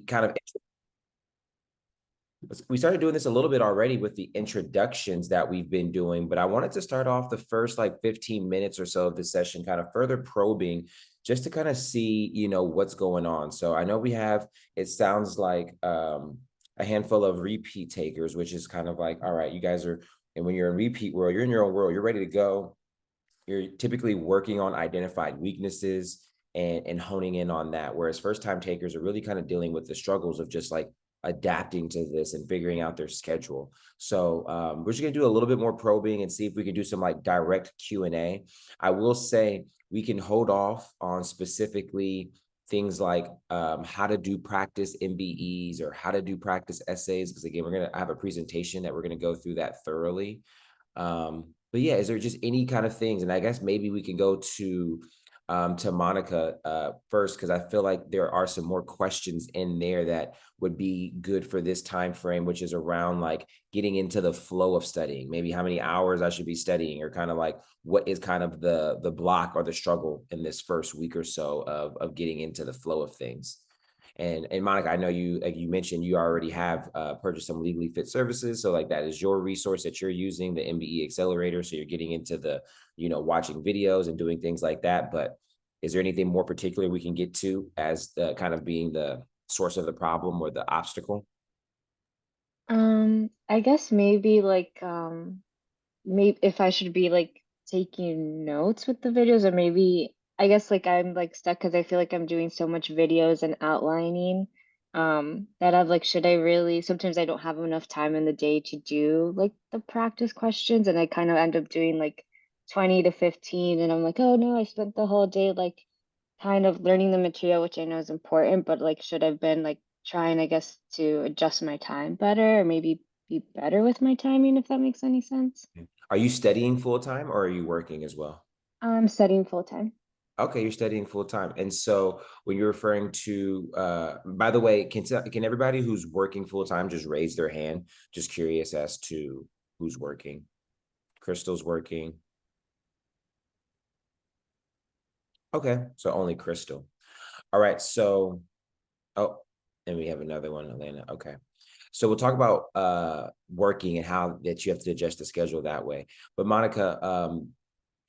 kind of we started doing this a little bit already with the introductions that we've been doing, but I wanted to start off the first like 15 minutes or so of the session, kind of further probing just to kind of see, what's going on. So I know we have, it sounds like a handful of repeat takers, which is kind of like, all right, you guys are, and when you're in repeat world, you're in your own world, you're ready to go. You're typically working on identified weaknesses and honing in on that. Whereas first time takers are really kind of dealing with the struggles of just like adapting to this and figuring out their schedule. So we're just gonna do a little bit more probing and see if we can do some like direct Q&A. I will say we can hold off on specifically things like how to do practice MBEs or how to do practice essays, because again, we're gonna have a presentation that we're gonna go through that thoroughly. But yeah, is there just any kind of things? And I guess maybe we can go to Monica first, because I feel like there are some more questions in there that would be good for this time frame, which is around like getting into the flow of studying, maybe how many hours I should be studying, or kind of like what is kind of the block or the struggle in this first week or so of getting into the flow of things. And Monica, I know you, like you mentioned, you already have purchased some legally fit services. So like that is your resource that you're using, the MBE accelerator. So you're getting into the, watching videos and doing things like that. But is there anything more particular we can get to as the kind of being the source of the problem or the obstacle? I guess maybe maybe if I should be like taking notes with the videos, or maybe I guess like I'm like stuck because I feel like I'm doing so much videos and outlining that I've like, should I really, sometimes I don't have enough time in the day to do like the practice questions, and I kind of end up doing like 20 to 15, and I'm like, oh no, I spent the whole day like kind of learning the material, which I know is important, but like should have been like trying, I guess, to adjust my time better, or maybe be better with my timing, if that makes any sense. Are you studying full time or are you working as well? I'm studying full time. Okay, you're studying full time. And so when you're referring to, by the way, can everybody who's working full time just raise their hand? Just curious as to who's working. Crystal's working. Okay, so only Crystal. All right, so oh, and we have another one, Elena. Okay. So we'll talk about working and how that you have to adjust the schedule that way. But Monica, and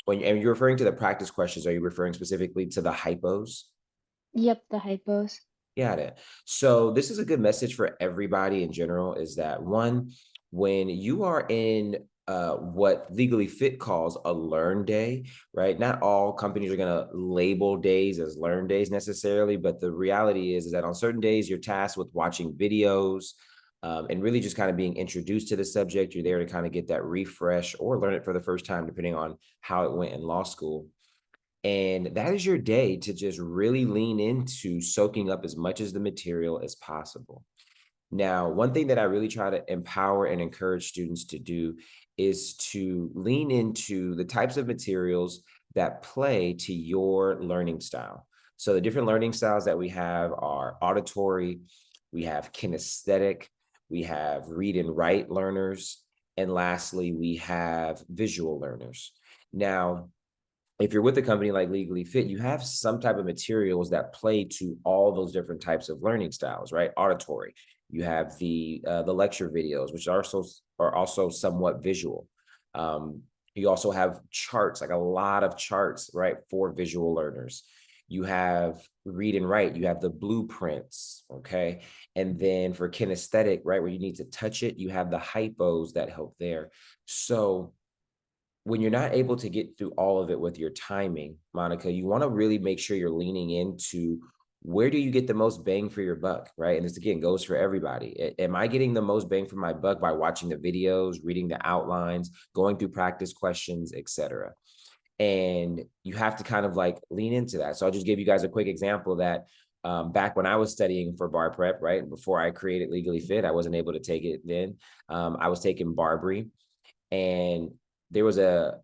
you're referring to the practice questions, are you referring specifically to the hypos? Yep, the hypos. Got it. So this is a good message for everybody in general, is that one, when you are in what Legally Fit calls a learn day, right? Not all companies are going to label days as learn days necessarily, but the reality is that on certain days you're tasked with watching videos and really just kind of being introduced to the subject. You're there to kind of get that refresh or learn it for the first time, depending on how it went in law school. And that is your day to just really lean into soaking up as much as the material as possible. Now, one thing that I really try to empower and encourage students to do is to lean into the types of materials that play to your learning style. So the different learning styles that we have are auditory, we have kinesthetic, we have read and write learners, and lastly, we have visual learners. Now, if you're with a company like Legally Fit, you have some type of materials that play to all those different types of learning styles, right? Auditory. You have the lecture videos, which are also somewhat visual. You also have charts, like a lot of charts, right, for visual learners. You have read and write. You have the blueprints, okay, and then for kinesthetic, right, where you need to touch it, you have the hypos that help there. So when you're not able to get through all of it with your timing, Monica, you want to really make sure you're leaning into where do you get the most bang for your buck, right? And this again goes for everybody. Am I getting the most bang for my buck by watching the videos, reading the outlines, going through practice questions, etc.? And you have to kind of like lean into that. So I'll just give you guys a quick example that back when I was studying for bar prep, right before I created Legally Fit, I wasn't able to take it then. I was taking Barbary, and there was a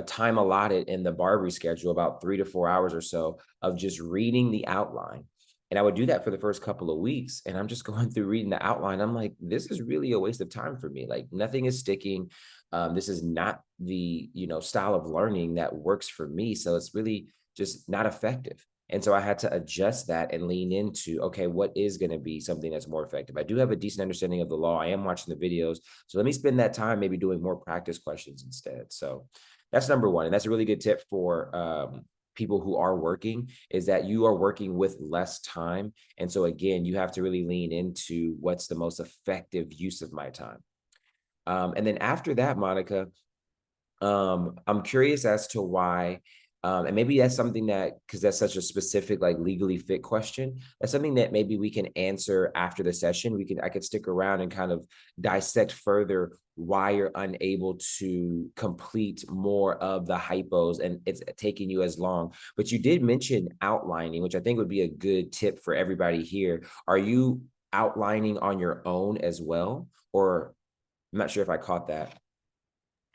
time allotted in the Barbary schedule, about 3 to 4 hours or so, of just reading the outline. And I would do that for the first couple of weeks. And I'm just going through reading the outline. I'm like, this is really a waste of time for me. Like nothing is sticking. This is not the style of learning that works for me. So it's really just not effective. And so I had to adjust that and lean into, okay, what is going to be something that's more effective? I do have a decent understanding of the law. I am watching the videos. So let me spend that time maybe doing more practice questions instead. So that's number one. And that's a really good tip for people who are working, is that you are working with less time. And so again, you have to really lean into what's the most effective use of my time. And then after that, Monica, I'm curious as to why, and maybe that's something that, because that's such a specific, like legally fit question, that's something that maybe we can answer after the session. I could stick around and kind of dissect further why you're unable to complete more of the hypos and it's taking you as long. But you did mention outlining, which I think would be a good tip for everybody here. Are you outlining on your own as well? Or I'm not sure if I caught that.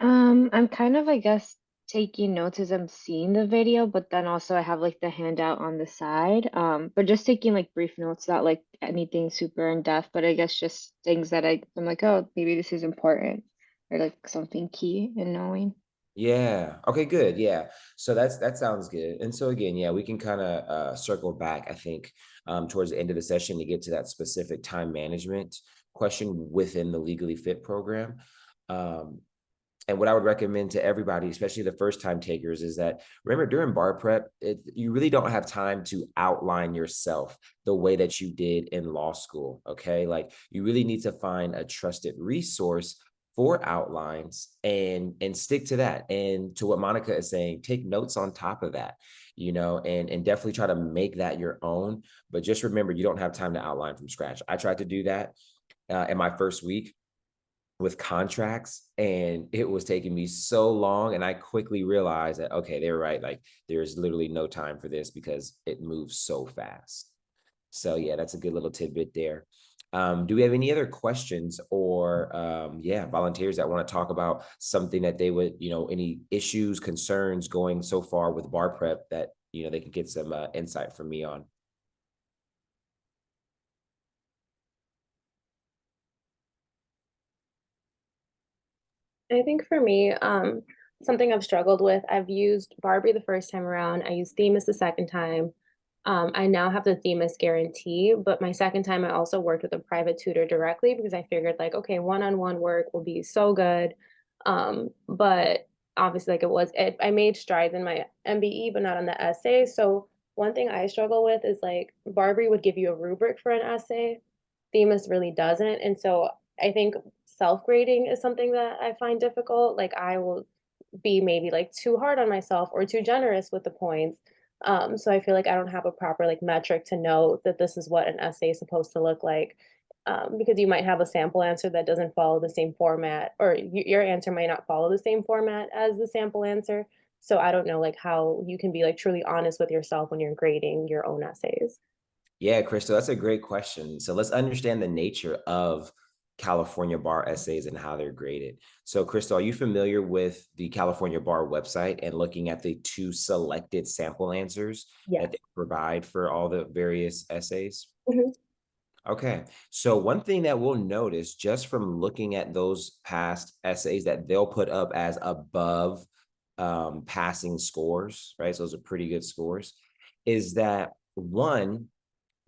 I'm kind of, I guess, taking notes as I'm seeing the video, but then also I have like the handout on the side. But just taking like brief notes, not like anything super in depth, but I guess just things that I'm like, oh, maybe this is important or like something key in knowing. Yeah. Okay, good. Yeah. So that sounds good. And so again, yeah, we can kind of circle back, I think, towards the end of the session to get to that specific time management question within the Legally Fit program. Um, and what I would recommend to everybody, especially the first time takers, is that remember during bar prep, you really don't have time to outline yourself the way that you did in law school. Okay. Like you really need to find a trusted resource for outlines and stick to that. And to what Monica is saying, take notes on top of that, and definitely try to make that your own. But just remember, you don't have time to outline from scratch. I tried to do that in my first week with contracts, and it was taking me so long, and I quickly realized that okay, they were right, like there's literally no time for this because it moves so fast. So yeah, that's a good little tidbit there. Do we have any other questions or yeah, volunteers that want to talk about something that they would, any issues, concerns going so far with bar prep that they can get some insight from me on? I think for me, something I've struggled with, I've used Barbie the first time around. I used Themis the second time. I now have the Themis guarantee, but my second time I also worked with a private tutor directly because I figured like, okay, one-on-one work will be so good. But obviously like I made strides in my MBE, but not on the essay. So one thing I struggle with is like Barbie would give you a rubric for an essay. Themis really doesn't. And so I think self-grading is something that I find difficult. Like I will be maybe like too hard on myself or too generous with the points. So I feel like I don't have a proper like metric to know that this is what an essay is supposed to look like. Because you might have a sample answer that doesn't follow the same format, or your answer might not follow the same format as the sample answer. So I don't know like how you can be like truly honest with yourself when you're grading your own essays. Yeah, Crystal, that's a great question. So let's understand the nature of California bar essays and how they're graded. So, Crystal, are you familiar with the California Bar website and looking at the two selected sample answers Yeah. that they provide for all the various essays? Mhm. Okay. So one thing that we'll notice just from looking at those past essays that they'll put up as above passing scores, right? So those are pretty good scores, is that one,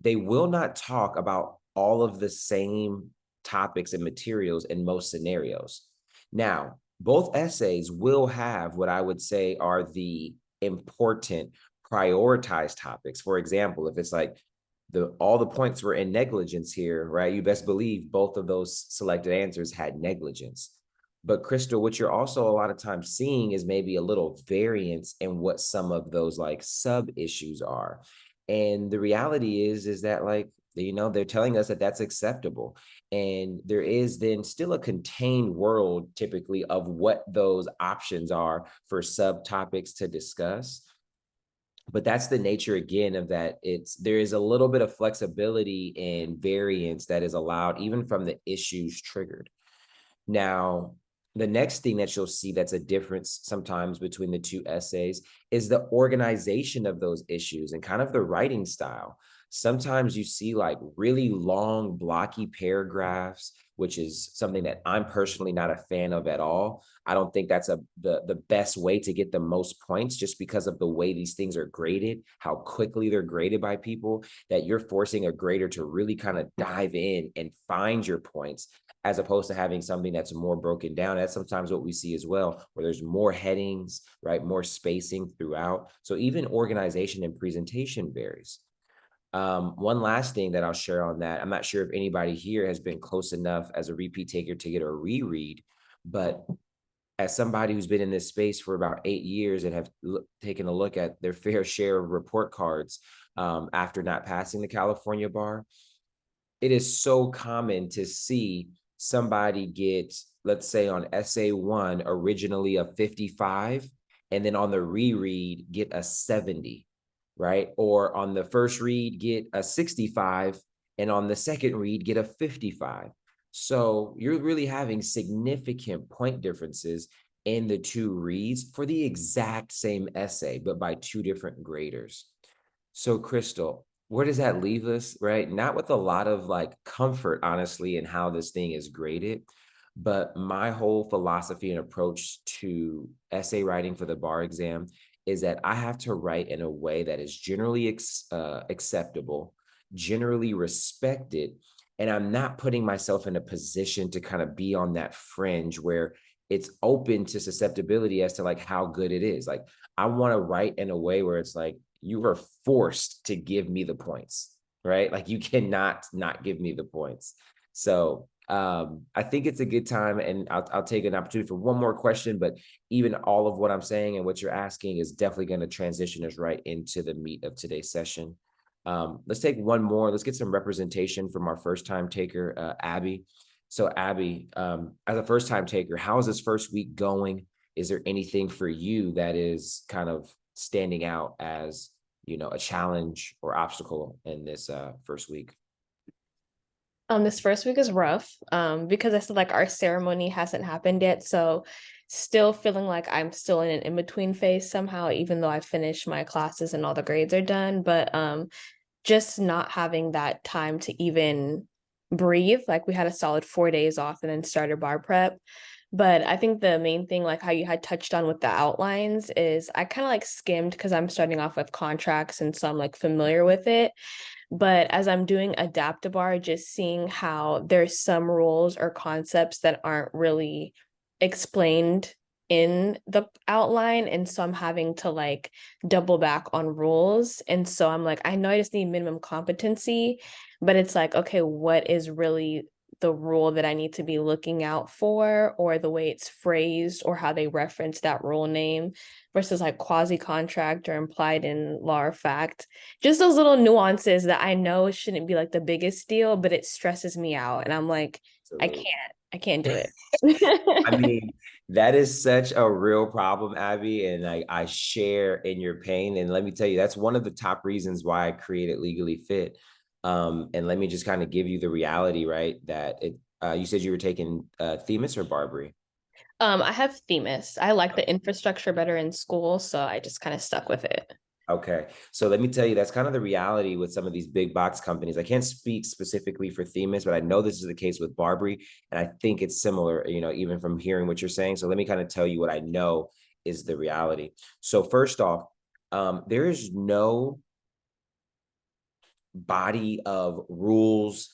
they will not talk about all of the same topics and materials in most scenarios. Now, both essays will have what I would say are the important prioritized topics. For example, if it's like all the points were in negligence here, right? You best believe both of those selected answers had negligence. But Crystal, what you're also a lot of times seeing is maybe a little variance in what some of those like sub issues are. And the reality is that like, they're telling us that that's acceptable. And there is then still a contained world typically of what those options are for subtopics to discuss. But that's the nature again of that. There is a little bit of flexibility and variance that is allowed even from the issues triggered. Now, the next thing that you'll see that's a difference sometimes between the two essays is the organization of those issues and kind of the writing style. sometimes you see like really long, blocky paragraphs, which is something that I'm personally not a fan of at all. I don't think that's the best way to get the most points, just because of the way these things are graded, how quickly they're graded by people, that you're forcing a grader to really kind of dive in and find your points, as opposed to having something that's more broken down. That's sometimes what we see as well, where there's more headings, right? More spacing throughout. So even organization and presentation varies. One last thing that I'll share on that, I'm not sure if anybody here has been close enough as a repeat taker to get a reread, but as somebody who's been in this space for about 8 years and have taken a look at their fair share of report cards after not passing the California bar, it is so common to see somebody get, let's say on essay 1, originally a 55, and then on the reread get a 70, right? Or on the first read get a 65, and on the second read get a 55. So you're really having significant point differences in the two reads for the exact same essay, but by two different graders. So Crystal, where does that leave us, right? Not with a lot of like comfort, honestly, in how this thing is graded, but my whole philosophy and approach to essay writing for the bar exam is that I have to write in a way that is generally acceptable, generally respected, and I'm not putting myself in a position to kind of be on that fringe where it's open to susceptibility as to like how good it is. Like I want to write in a way where it's like, you are forced to give me the points, right? Like you cannot not give me the points. So I think it's a good time, and I'll take an opportunity for one more question, but even all of what I'm saying and what you're asking is definitely going to transition us right into the meat of today's session. Let's take one more. Let's get some representation from our first time taker, Abby. So Abby, as a first time taker, how is this first week going? Is there anything for you that is kind of standing out as, you know, a challenge or obstacle in this first week? This first week is rough, because I said like our ceremony hasn't happened yet, so still feeling like I'm still in an in-between phase somehow, even though I finished my classes and all the grades are done. But just not having that time to even breathe. Like we had a solid 4 days off and then started bar prep. But I think the main thing, like how you had touched on with the outlines, is I kind of like skimmed because I'm starting off with contracts and so I'm like familiar with it. But as I'm doing Adaptabar, just seeing how there's some rules or concepts that aren't really explained in the outline. And so I'm having to like double back on rules. And so I'm like, I know I just need minimum competency, but it's like, okay, what is really the rule that I need to be looking out for, or the way it's phrased, or how they reference that rule name versus like quasi contract or implied in law or fact. Just those little nuances that I know shouldn't be like the biggest deal, but it stresses me out. And I'm like, Absolutely. I can't do it. I mean, that is such a real problem, Abby, and I share in your pain. And let me tell you, that's one of the top reasons why I created Legally Fit. And let me just kind of give you the reality, right? That it, you said you were taking Themis or Barbary? I have Themis. I like the infrastructure better in school, so I just kind of stuck with it. Okay. So let me tell you, that's kind of the reality with some of these big box companies. I can't speak specifically for Themis, but I know this is the case with Barbary. And I think it's similar, you know, even from hearing what you're saying. So let me kind of tell you what I know is the reality. So first off, there is no body of rules,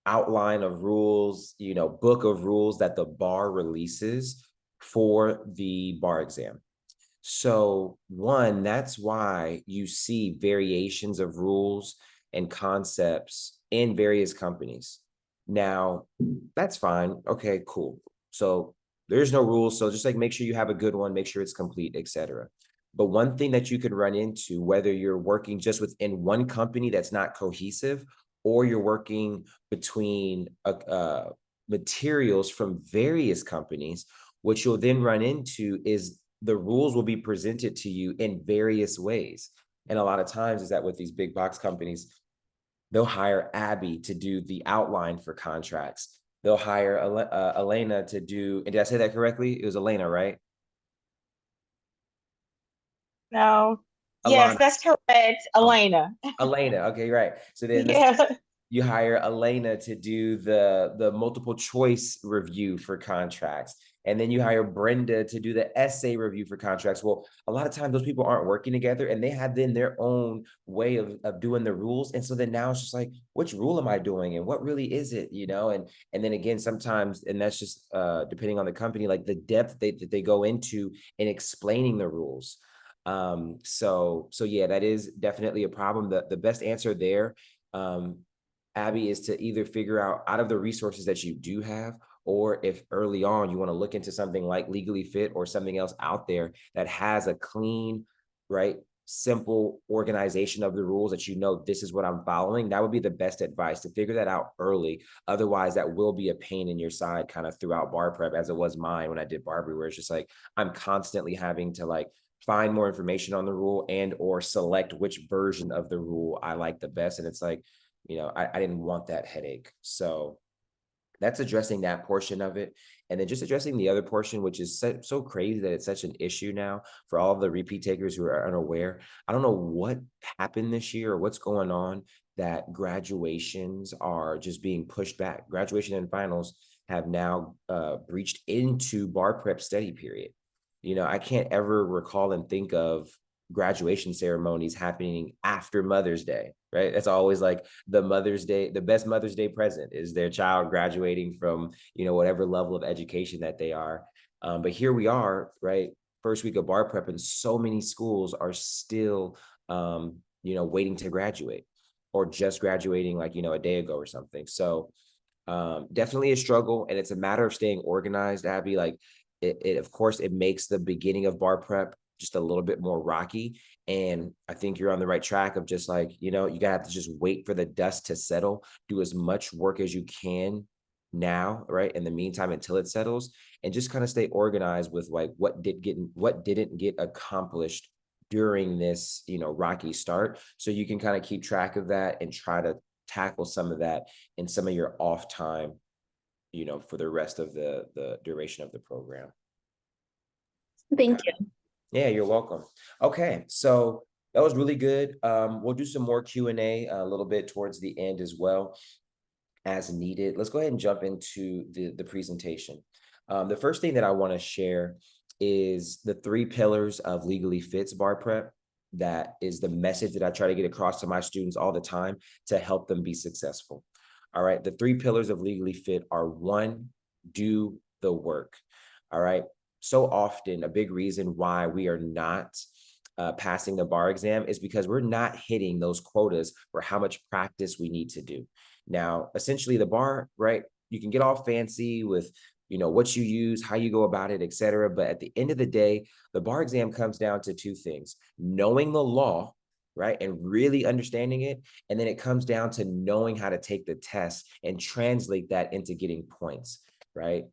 outline of rules, you know, book of rules that the bar releases for the bar exam. So one, that's why you see variations of rules and concepts in various companies. Now, that's fine. Okay, cool. So there's no rules. So just like make sure you have a good one, make sure it's complete, etc. But one thing that you could run into, whether you're working just within one company that's not cohesive, or you're working between materials from various companies, what you'll then run into is the rules will be presented to you in various ways. And a lot of times is that with these big box companies, they'll hire Abby to do the outline for contracts. They'll hire Elena to do, and did I say that correctly? It was Elena, right? No. Yes, that's correct. Elena. Elena. Okay, right. So then Yeah. you hire Elena to do the multiple choice review for contracts. And then you hire Brenda to do the essay review for contracts. Well, a lot of times those people aren't working together and they have then their own way of doing the rules. And so then now it's just like, which rule am I doing? And what really is it? You know, and then again, sometimes, and that's just depending on the company, like the depth that they go into in explaining the rules. So yeah, that is definitely a problem. The best answer there, Abby, is to either figure out of the resources that you do have, or if early on you want to look into something like Legally Fit or something else out there that has a clean, right, simple organization of the rules that you know this is what I'm following. That would be the best advice, to figure that out early. Otherwise, that will be a pain in your side kind of throughout bar prep, as it was mine when I did Barbary, where it's just like I'm constantly having to like find more information on the rule and or select which version of the rule I like the best. And it's like, you know, I didn't want that headache. So that's addressing that portion of it. And then just addressing the other portion, which is so crazy that it's such an issue now for all of the repeat takers who are unaware. I don't know what happened this year or what's going on, that graduations are just being pushed back. Graduation and finals have now breached into bar prep study period. You know, I can't ever recall and think of graduation ceremonies happening after Mother's Day, right? That's always like the Mother's Day, the best Mother's Day present is their child graduating from, you know, whatever level of education that they are. But here we are, right? First week of bar prep, and so many schools are still, you know, waiting to graduate, or just graduating like, you know, a day ago or something. So definitely a struggle, and it's a matter of staying organized, Abby. Like it of course, it makes the beginning of bar prep just a little bit more rocky. And I think you're on the right track of just like, you know, you gotta just wait for the dust to settle, do as much work as you can now, right? In the meantime, until it settles, and just kind of stay organized with like what didn't get accomplished during this, you know, rocky start. So you can kind of keep track of that and try to tackle some of that in some of your off time, you know, for the rest of the duration of the program. Thank you. Yeah, you're welcome. Okay, so that was really good. We'll do some more Q&A a little bit towards the end as well, as needed. Let's go ahead and jump into the presentation. The first thing that I want to share is the 3 pillars of Legally Fit's bar prep. That is the message that I try to get across to my students all the time to help them be successful. All right, the 3 pillars of Legally Fit are: 1, do the work. All right, so often a big reason why we are not passing the bar exam is because we're not hitting those quotas for how much practice we need to do. Now, essentially the bar, right, you can get all fancy with, you know, what you use, how you go about it, etc. But at the end of the day, the bar exam comes down to 2 things: knowing the law, right, and really understanding it. And then it comes down to knowing how to take the test and translate that into getting points, right?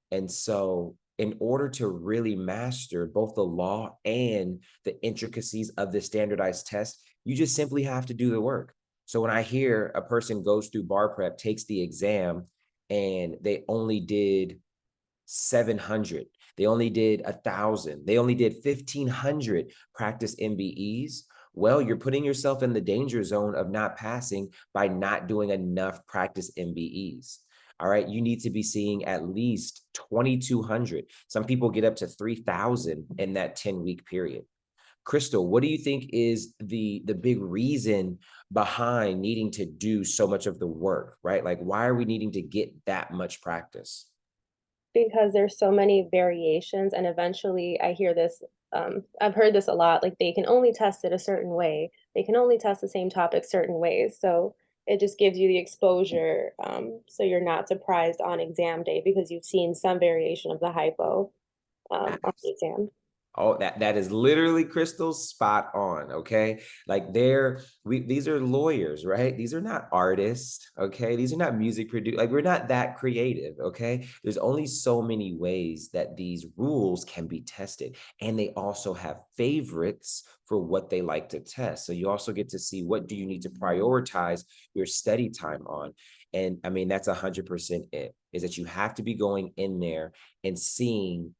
And so in order to really master both the law and the intricacies of the standardized test, you just simply have to do the work. So when I hear a person goes through bar prep, takes the exam, and they only did 700, they only did 1,000, they only did 1,500 practice MBEs, well, you're putting yourself in the danger zone of not passing by not doing enough practice MBEs. All right, you need to be seeing at least 2,200. Some people get up to 3,000 in that 10-week period. Crystal, what do you think is the big reason behind needing to do so much of the work, right? Like, why are we needing to get that much practice? Because there's so many variations, and eventually I hear this, I've heard this a lot, like they can only test it a certain way. They can only test the same topic certain ways. So it just gives you the exposure, so you're not surprised on exam day because you've seen some variation of the hypo on the exam. Oh, that is literally Crystal's spot on. Okay, like these are lawyers, right? These are not artists. Okay, these are not music producers. Like, we're not that creative. Okay, there's only so many ways that these rules can be tested, and they also have favorites for what they like to test. So you also get to see, what do you need to prioritize your study time on. And I mean, that's 100% it, is that you have to be going in there and seeing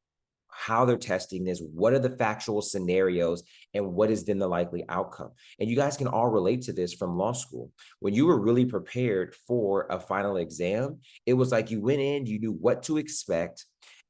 how they're testing this, what are the factual scenarios, and what is then the likely outcome. And you guys can all relate to this from law school. When you were really prepared for a final exam, it was like you went in, you knew what to expect,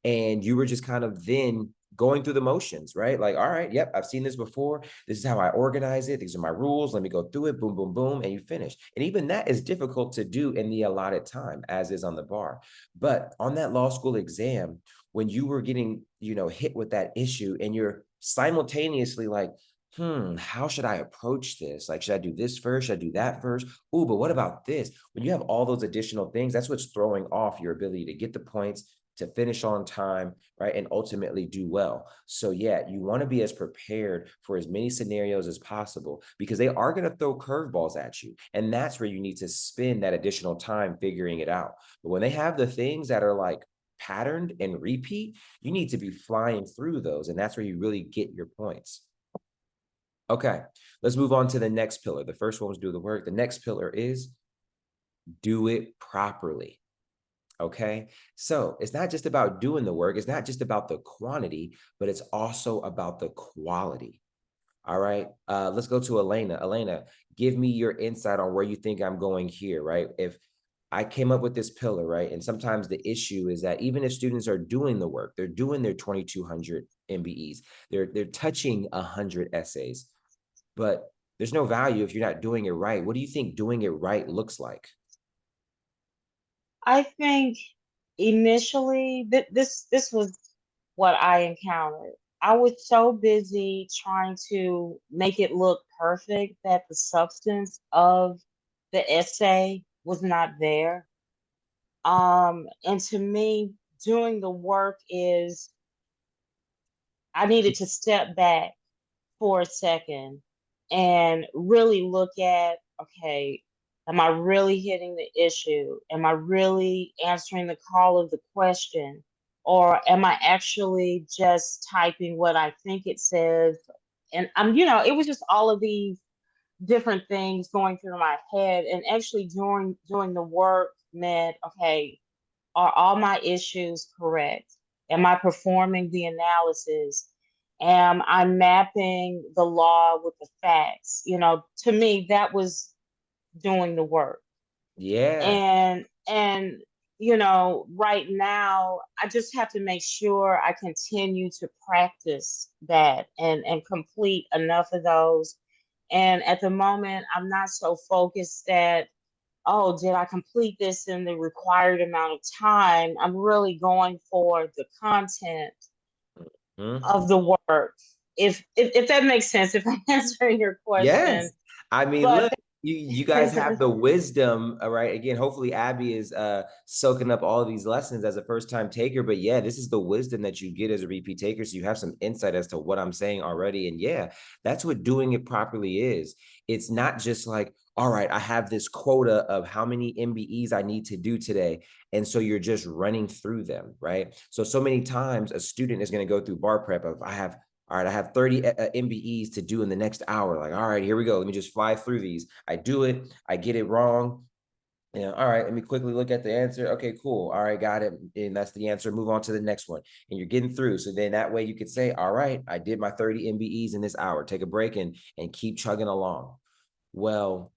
and you were just kind of then going through the motions, right? Like, all right, yep, I've seen this before. This is how I organize it. These are my rules. Let me go through it. Boom, boom, boom. And you finish. And even that is difficult to do in the allotted time, as is on the bar. But on that law school exam, when you were getting, hit with that issue and you're simultaneously like, how should I approach this? Like, should I do this first? Should I do that first? Ooh, but what about this? When you have all those additional things, that's what's throwing off your ability to get the points, to finish on time, right? And ultimately do well. So yeah, you want to be as prepared for as many scenarios as possible, because they are going to throw curveballs at you. And that's where you need to spend that additional time figuring it out. But when they have the things that are like patterned and repeat, you need to be flying through those. And that's where you really get your points. Okay, let's move on to the next pillar. The first one was do the work. The next pillar is do it properly. Okay, so it's not just about doing the work. It's not just about the quantity, but it's also about the quality. All right, let's go to Elena. Elena, give me your insight on where you think I'm going here, right? If I came up with this pillar, right? And sometimes the issue is that even if students are doing the work, they're doing their 2,200 MBEs, they're touching 100 essays, but there's no value if you're not doing it right. What do you think doing it right looks like? I think initially this was what I encountered. I was so busy trying to make it look perfect that the substance of the essay was not there. And to me, doing the work is I needed to step back for a second and really look at, okay, am I really hitting the issue? Am I really answering the call of the question? Or am I actually just typing what I think it says? And it was just all of these different things going through my head, and actually doing the work meant, okay, are all my issues correct? Am I performing the analysis? Am I mapping the law with the facts? To me, that was doing the work. Yeah. And right now, I just have to make sure I continue to practice that and complete enough of those. And at the moment, I'm not so focused that, oh, did I complete this in the required amount of time? I'm really going for the content of the work. If that makes sense, if I'm answering your question. Yes. I mean, But look, you guys have the wisdom, right? Again, hopefully Abby is soaking up all of these lessons as a first-time taker. But yeah, this is the wisdom that you get as a repeat taker. So you have some insight as to what I'm saying already. And yeah, that's what doing it properly is. It's not just like, all right, I have this quota of how many MBEs I need to do today. And so you're just running through them, right? So many times a student is going to go through bar prep of, all right, I have 30 MBEs to do in the next hour. Like, all right, here we go. Let me just fly through these. I do it. I get it wrong. All right, let me quickly look at the answer. Okay, cool. All right, got it. And that's the answer. Move on to the next one. And you're getting through. So then that way you could say, all right, I did my 30 MBEs in this hour. Take a break and keep chugging along. Well,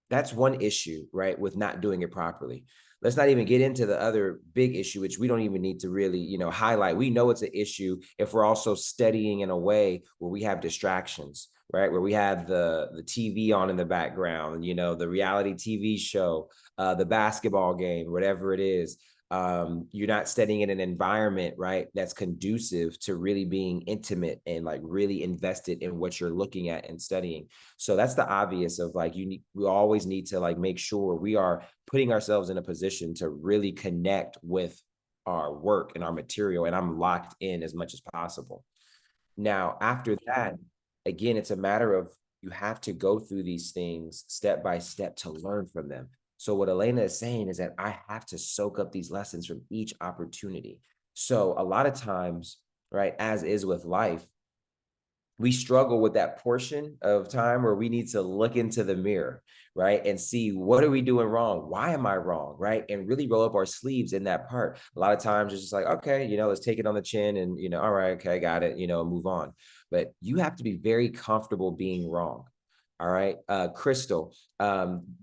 that's one issue, right, with not doing it properly. Let's not even get into the other big issue, which we don't even need to really, highlight. We know it's an issue if we're also studying in a way where we have distractions, right? Where we have the TV on in the background, the reality TV show, the basketball game, whatever it is. You're not studying in an environment, right, that's conducive to really being intimate and like really invested in what you're looking at and studying. So that's the obvious of like, we always need to like make sure we are putting ourselves in a position to really connect with our work and our material, and I'm locked in as much as possible. Now, after that, again, it's a matter of you have to go through these things step by step to learn from them. So what Elena is saying is that I have to soak up these lessons from each opportunity. So a lot of times, right, as is with life, we struggle with that portion of time where we need to look into the mirror, right? And see, what are we doing wrong? Why am I wrong? Right? And really roll up our sleeves in that part. A lot of times it's just like, okay, let's take it on the chin and, all right, okay, got it, move on. But you have to be very comfortable being wrong. All right. Crystal,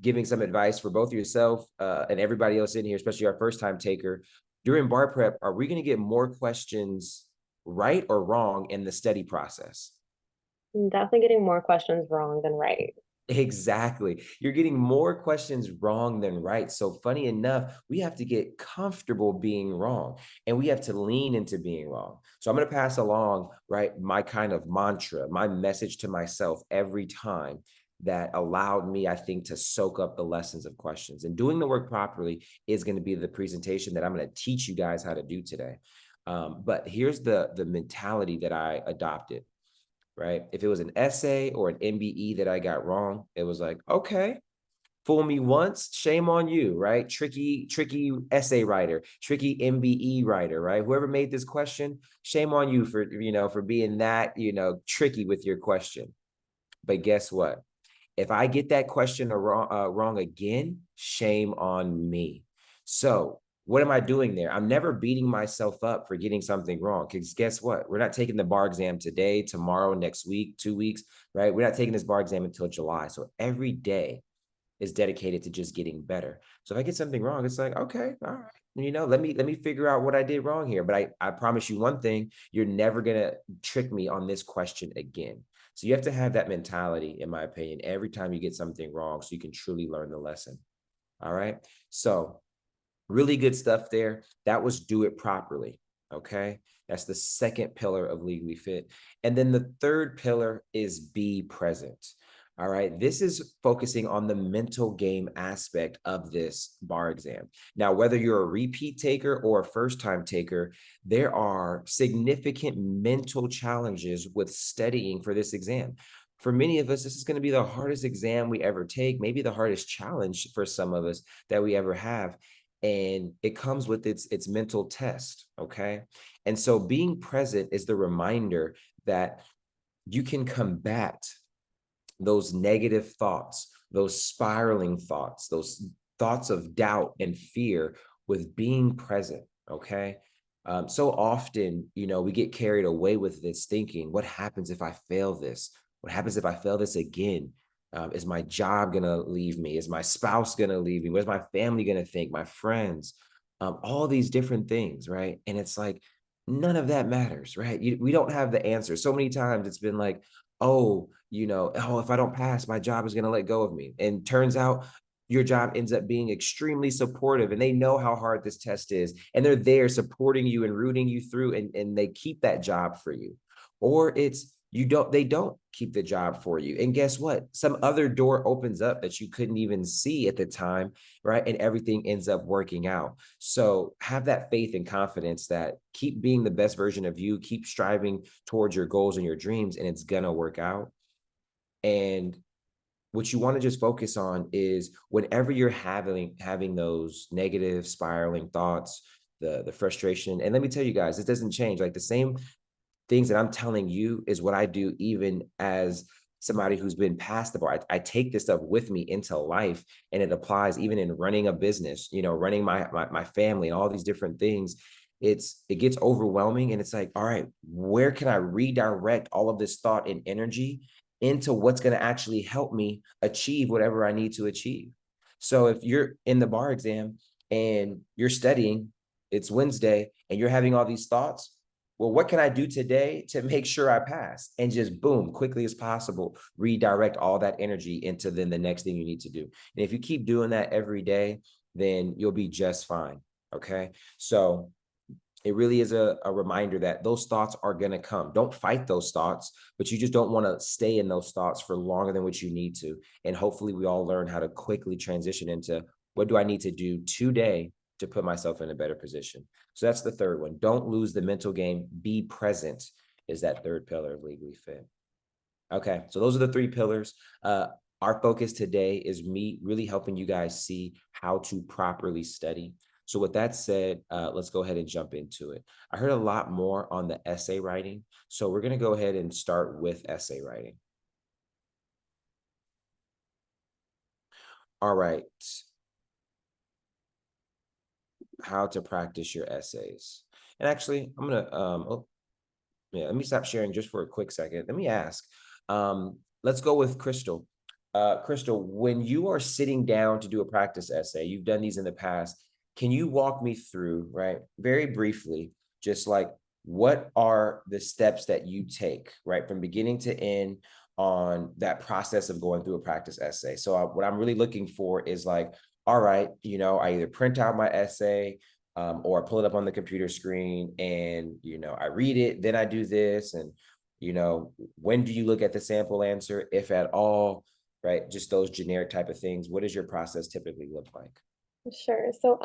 giving some advice for both yourself and everybody else in here, especially our first time taker. During bar prep, are we going to get more questions right or wrong in the study process? I'm definitely getting more questions wrong than right. Exactly. You're getting more questions wrong than right. So funny enough, we have to get comfortable being wrong and we have to lean into being wrong. So I'm going to pass along, right, my kind of mantra, my message to myself every time that allowed me, I think, to soak up the lessons of questions. And doing the work properly is going to be the presentation that I'm going to teach you guys how to do today. But here's the mentality that I adopted. Right? If it was an essay or an MBE that I got wrong, it was like, okay, fool me once, shame on you, right? Tricky essay writer, tricky MBE writer, right? Whoever made this question, shame on you for, for being that, tricky with your question. But guess what? If I get that question wrong again, shame on me. So what am I doing there? I'm never beating myself up for getting something wrong. Because guess what? We're not taking the bar exam today, tomorrow, next week, 2 weeks, right? We're not taking this bar exam until July. So every day is dedicated to just getting better. So if I get something wrong, it's like, okay, all right. Let me figure out what I did wrong here. But I promise you one thing, you're never gonna trick me on this question again. So you have to have that mentality, in my opinion, every time you get something wrong so you can truly learn the lesson. All right. So really good stuff there. That was do it properly. Okay. That's the second pillar of Legally Fit. And then the third pillar is be present. All right. This is focusing on the mental game aspect of this bar exam. Now, whether you're a repeat taker or a first time taker, there are significant mental challenges with studying for this exam. For many of us, this is going to be the hardest exam we ever take, maybe the hardest challenge for some of us that we ever have. And it comes with its mental test. Okay. And so being present is the reminder that you can combat those negative thoughts, those spiraling thoughts, those thoughts of doubt and fear with being present. Okay. So often, we get carried away with this thinking, what happens if I fail this? What happens if I fail this again? Is my job going to leave me? Is my spouse going to leave me? What's my family going to think? My friends, all these different things. Right. And it's like, none of that matters. Right. We don't have the answer. So many times it's been like, oh, if I don't pass, my job is going to let go of me. And turns out your job ends up being extremely supportive and they know how hard this test is. And they're there supporting you and rooting you through and they keep that job for you. Or they don't keep the job for you. And guess what? Some other door opens up that you couldn't even see at the time, right? And everything ends up working out. So have that faith and confidence that keep being the best version of you, keep striving towards your goals and your dreams, and it's gonna work out. And what you want to just focus on is whenever you're having those negative spiraling thoughts, the frustration. And let me tell you guys, it doesn't change. Like the same things that I'm telling you is what I do even as somebody who's been past the bar. I take this stuff with me into life and it applies even in running a business, running my family and all these different things. It gets overwhelming and it's like, all right, where can I redirect all of this thought and energy into what's going to actually help me achieve whatever I need to achieve? So if you're in the bar exam and you're studying, it's Wednesday and you're having all these thoughts, well, what can I do today to make sure I pass? And just boom, quickly as possible, redirect all that energy into then the next thing you need to do. And if you keep doing that every day, then you'll be just fine. Okay. So it really is a reminder that those thoughts are going to come. Don't fight those thoughts, but you just don't want to stay in those thoughts for longer than what you need to. And hopefully we all learn how to quickly transition into what do I need to do today to put myself in a better position. So that's the third one. Don't lose the mental game. Be present is that third pillar of Legally Fit. Okay, so those are the three pillars. Our focus today is me really helping you guys see how to properly study. So with that said, let's go ahead and jump into it. I heard a lot more on the essay writing. So we're going to go ahead and start with essay writing. All right. How to practice your essays. And actually, I'm going to, let me stop sharing just for a quick second. Let me ask, let's go with Crystal. Crystal, when you are sitting down to do a practice essay, you've done these in the past, can you walk me through, right, very briefly, just like what are the steps that you take, right, from beginning to end on that process of going through a practice essay? So what I'm really looking for is like, all right, I either print out my essay, or pull it up on the computer screen and, I read it, then I do this. And, when do you look at the sample answer, if at all, right? Just those generic type of things. What does your process typically look like? Sure. So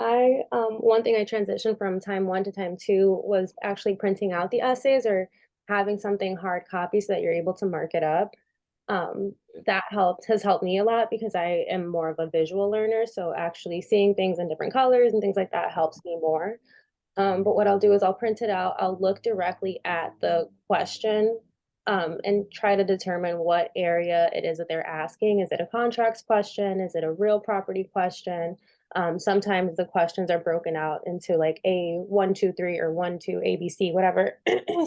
one thing I transitioned from time one to time two was actually printing out the essays or having something hard copy so that you're able to mark it up. That has helped me a lot because I am more of a visual learner. So actually seeing things in different colors and things like that helps me more. But what I'll do is I'll print it out. I'll look directly at the question, and try to determine what area it is that they're asking. Is it a contracts question? Is it a real property question? Sometimes the questions are broken out into like a 1, 2, 3 or 1, 2 ABC, whatever.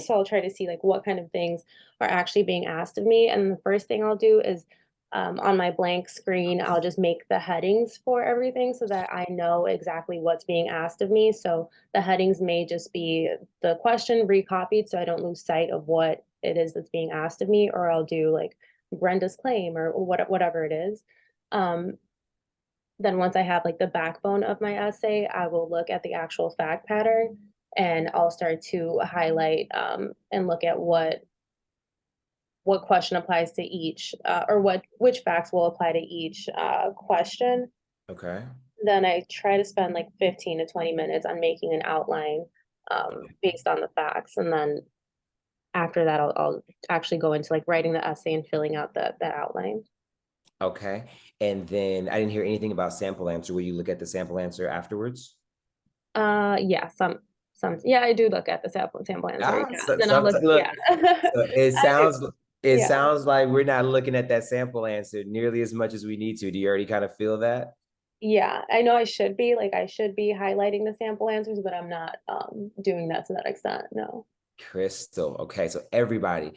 So I'll try to see like what kind of things are actually being asked of me. And the first thing I'll do is, on my blank screen, I'll just make the headings for everything so that I know exactly what's being asked of me. So the headings may just be the question recopied so I don't lose sight of what it is that's being asked of me, or I'll do like Brenda's claim or whatever it is. Um, then once I have like the backbone of my essay, I will look at the actual fact pattern and I'll start to highlight, and look at what question applies to each, or which facts will apply to each question. Okay. Then I try to spend like 15 to 20 minutes on making an outline, based on the facts. And then after that, I'll actually go into like writing the essay and filling out that outline. Okay. And then I didn't hear anything about sample answer. Will you look at the sample answer afterwards? Yeah, yeah, I do look at the sample answer. Yeah. Then I'll look, Look, yeah. so it I, sounds yeah. like we're not looking at that sample answer nearly as much as we need to. Do you already kind of feel that? Yeah, I know I should be highlighting the sample answers, but I'm not doing that to that extent. No. Crystal. Okay. So everybody,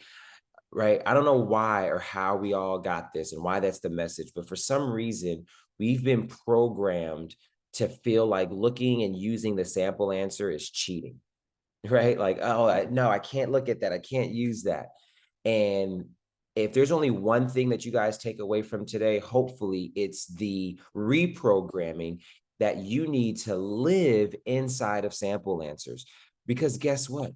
right? I don't know why or how we all got this and why that's the message, but for some reason, we've been programmed to feel like looking and using the sample answer is cheating, right? Like, oh, no, I can't look at that. I can't use that. And if there's only one thing that you guys take away from today, hopefully it's the reprogramming that you need to live inside of sample answers. Because guess what?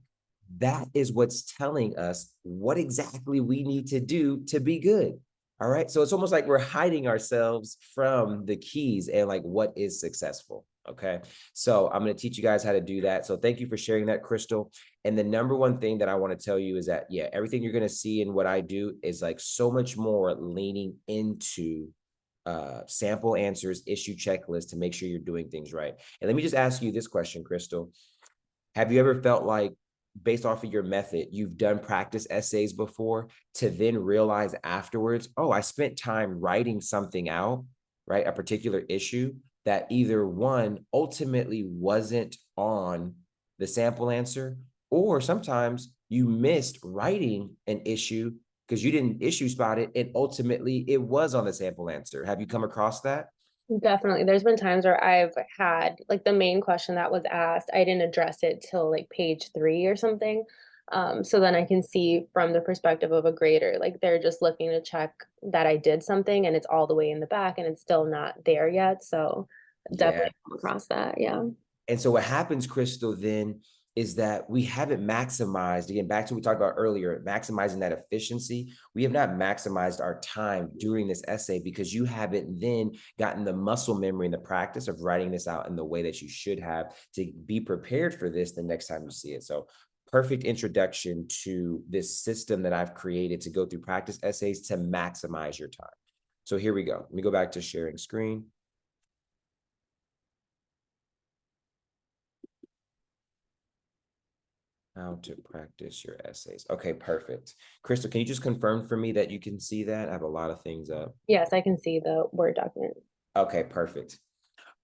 That is what's telling us what exactly we need to do to be good. All right. So it's almost like we're hiding ourselves from the keys and like what is successful. Okay. So I'm going to teach you guys how to do that. So thank you for sharing that, Crystal. And the number one thing that I want to tell you is that, yeah, everything you're going to see in what I do is like so much more leaning into sample answers, issue checklist to make sure you're doing things right. And let me just ask you this question, Crystal. Have you ever felt like, based off of your method, you've done practice essays before to then realize afterwards, oh, I spent time writing something out, right? A particular issue that either one ultimately wasn't on the sample answer, or sometimes you missed writing an issue because you didn't issue spot it and ultimately it was on the sample answer. Have you come across that? Definitely. There's been times where I've had like the main question that was asked, I didn't address it till like page 3 or something. So then I can see from the perspective of a grader, like they're just looking to check that I did something and it's all the way in the back and it's still not there yet. So Yeah. definitely come across that. Yeah. And so what happens, Crystal, then is that we haven't maximized, again, back to what we talked about earlier, maximizing that efficiency. We have not maximized our time during this essay because you haven't then gotten the muscle memory and the practice of writing this out in the way that you should have to be prepared for this the next time you see it. So perfect introduction to this system that I've created to go through practice essays to maximize your time. So here we go. Let me go back to sharing screen. How to practice your essays. Okay, perfect. Crystal, can you just confirm for me that you can see that? I have a lot of things up. Yes, I can see the Word document. Okay, perfect.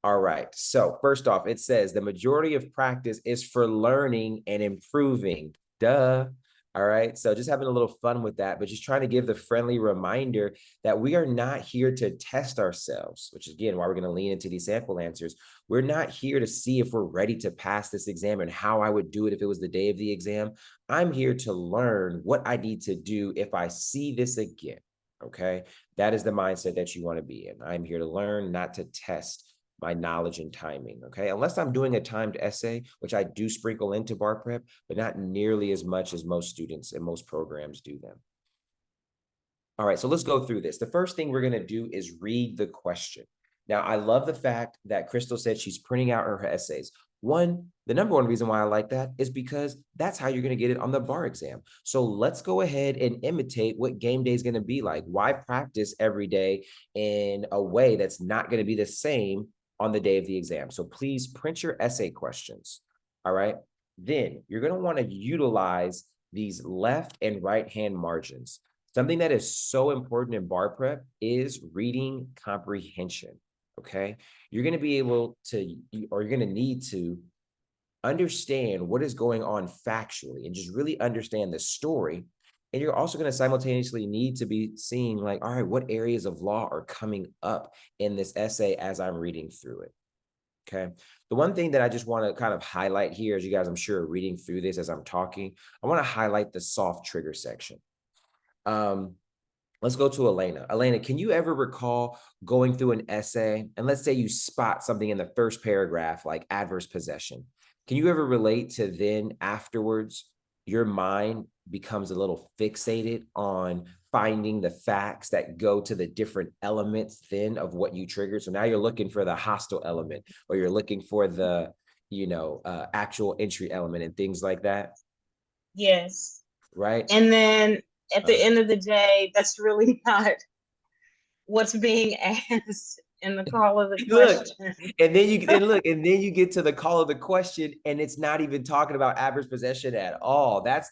All right. So first off, it says the majority of practice is for learning and improving. Duh. All right. So just having a little fun with that, but just trying to give the friendly reminder that we are not here to test ourselves, which is again why we're going to lean into these sample answers. We're not here to see if we're ready to pass this exam and how I would do it if it was the day of the exam. I'm here to learn what I need to do if I see this again. Okay. That is the mindset that you want to be in. I'm here to learn, not to test my knowledge and timing, okay? Unless I'm doing a timed essay, which I do sprinkle into bar prep, but not nearly as much as most students and most programs do them. All right, so let's go through this. The first thing we're gonna do is read the question. Now, I love the fact that Crystal said she's printing out her essays. The number one reason why I like that is because that's how you're going to get it on the bar exam. So let's go ahead and imitate what game day is going to be like. Why practice every day in a way that's not going to be the same on the day of the exam? So please print your essay questions. All right. Then you're going to want to utilize these left and right hand margins. Something that is so important in bar prep is reading comprehension. Okay. You're going to be able to, or you're going to need to understand what is going on factually and just really understand the story. And you're also going to simultaneously need to be seeing like, all right, what areas of law are coming up in this essay as I'm reading through it. Okay. The one thing that I just want to kind of highlight here, as you guys, I'm sure, are reading through this as I'm talking, I want to highlight the soft trigger section. Let's go to Elena. Elena, can you ever recall going through an essay and let's say you spot something in the first paragraph, like adverse possession? Can you ever relate to then afterwards, your mind becomes a little fixated on finding the facts that go to the different elements then of what you triggered? So now you're looking for the hostile element, or you're looking for the, actual entry element and things like that. Yes. Right. And then at the end of the day, that's really not what's being asked in the call of the Look, question. and then you get to the call of the question, and it's not even talking about average possession at all. Those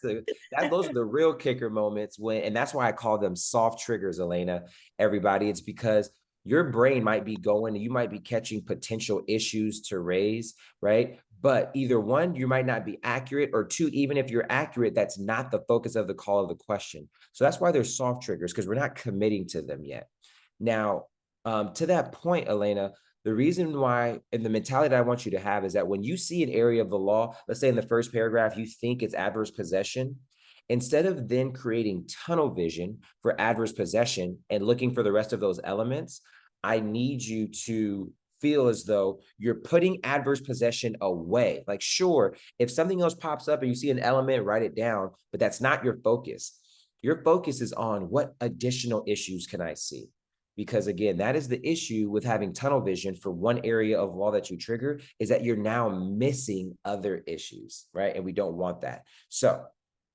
are the real kicker moments and that's why I call them soft triggers, Elena. Everybody, it's because your brain might be going and you might be catching potential issues to raise, right? But either one, you might not be accurate, or two, even if you're accurate, that's not the focus of the call of the question. So that's why there's soft triggers, because we're not committing to them yet. Now, to that point, Elena, the reason why, and the mentality that I want you to have is that when you see an area of the law, let's say in the first paragraph, you think it's adverse possession, instead of then creating tunnel vision for adverse possession and looking for the rest of those elements, I need you to feel as though you're putting adverse possession away. Like, sure, if something else pops up and you see an element, write it down, but that's not your focus. Your focus is on what additional issues can I see? Because again, that is the issue with having tunnel vision for one area of law that you trigger, is that you're now missing other issues, right? And we don't want that. So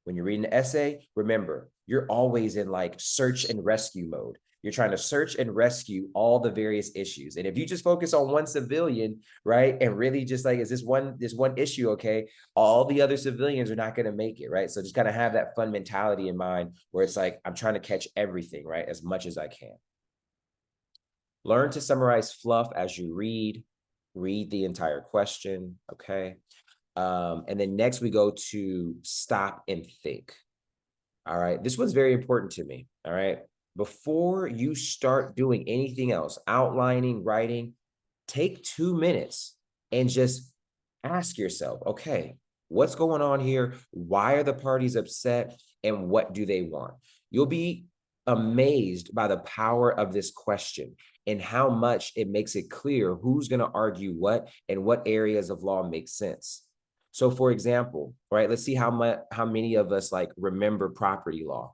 when you're reading an essay, remember, you're always in like search and rescue mode. You're trying to search and rescue all the various issues. And if you just focus on one civilian, right, and really just like, is this one issue okay? All the other civilians are not going to make it, right? So just kind of have that fun mentality in mind where it's like, I'm trying to catch everything, right, as much as I can. Learn to summarize fluff as you read the entire question, okay? And then next we go to stop and think. All right, this one's very important to me, all right? Before you start doing anything else, outlining, writing, take 2 minutes and just ask yourself, okay, what's going on here? Why are the parties upset? And what do they want? You'll be amazed by the power of this question and how much it makes it clear who's going to argue what and what areas of law make sense. So for example, right, let's see how many of us like remember property law.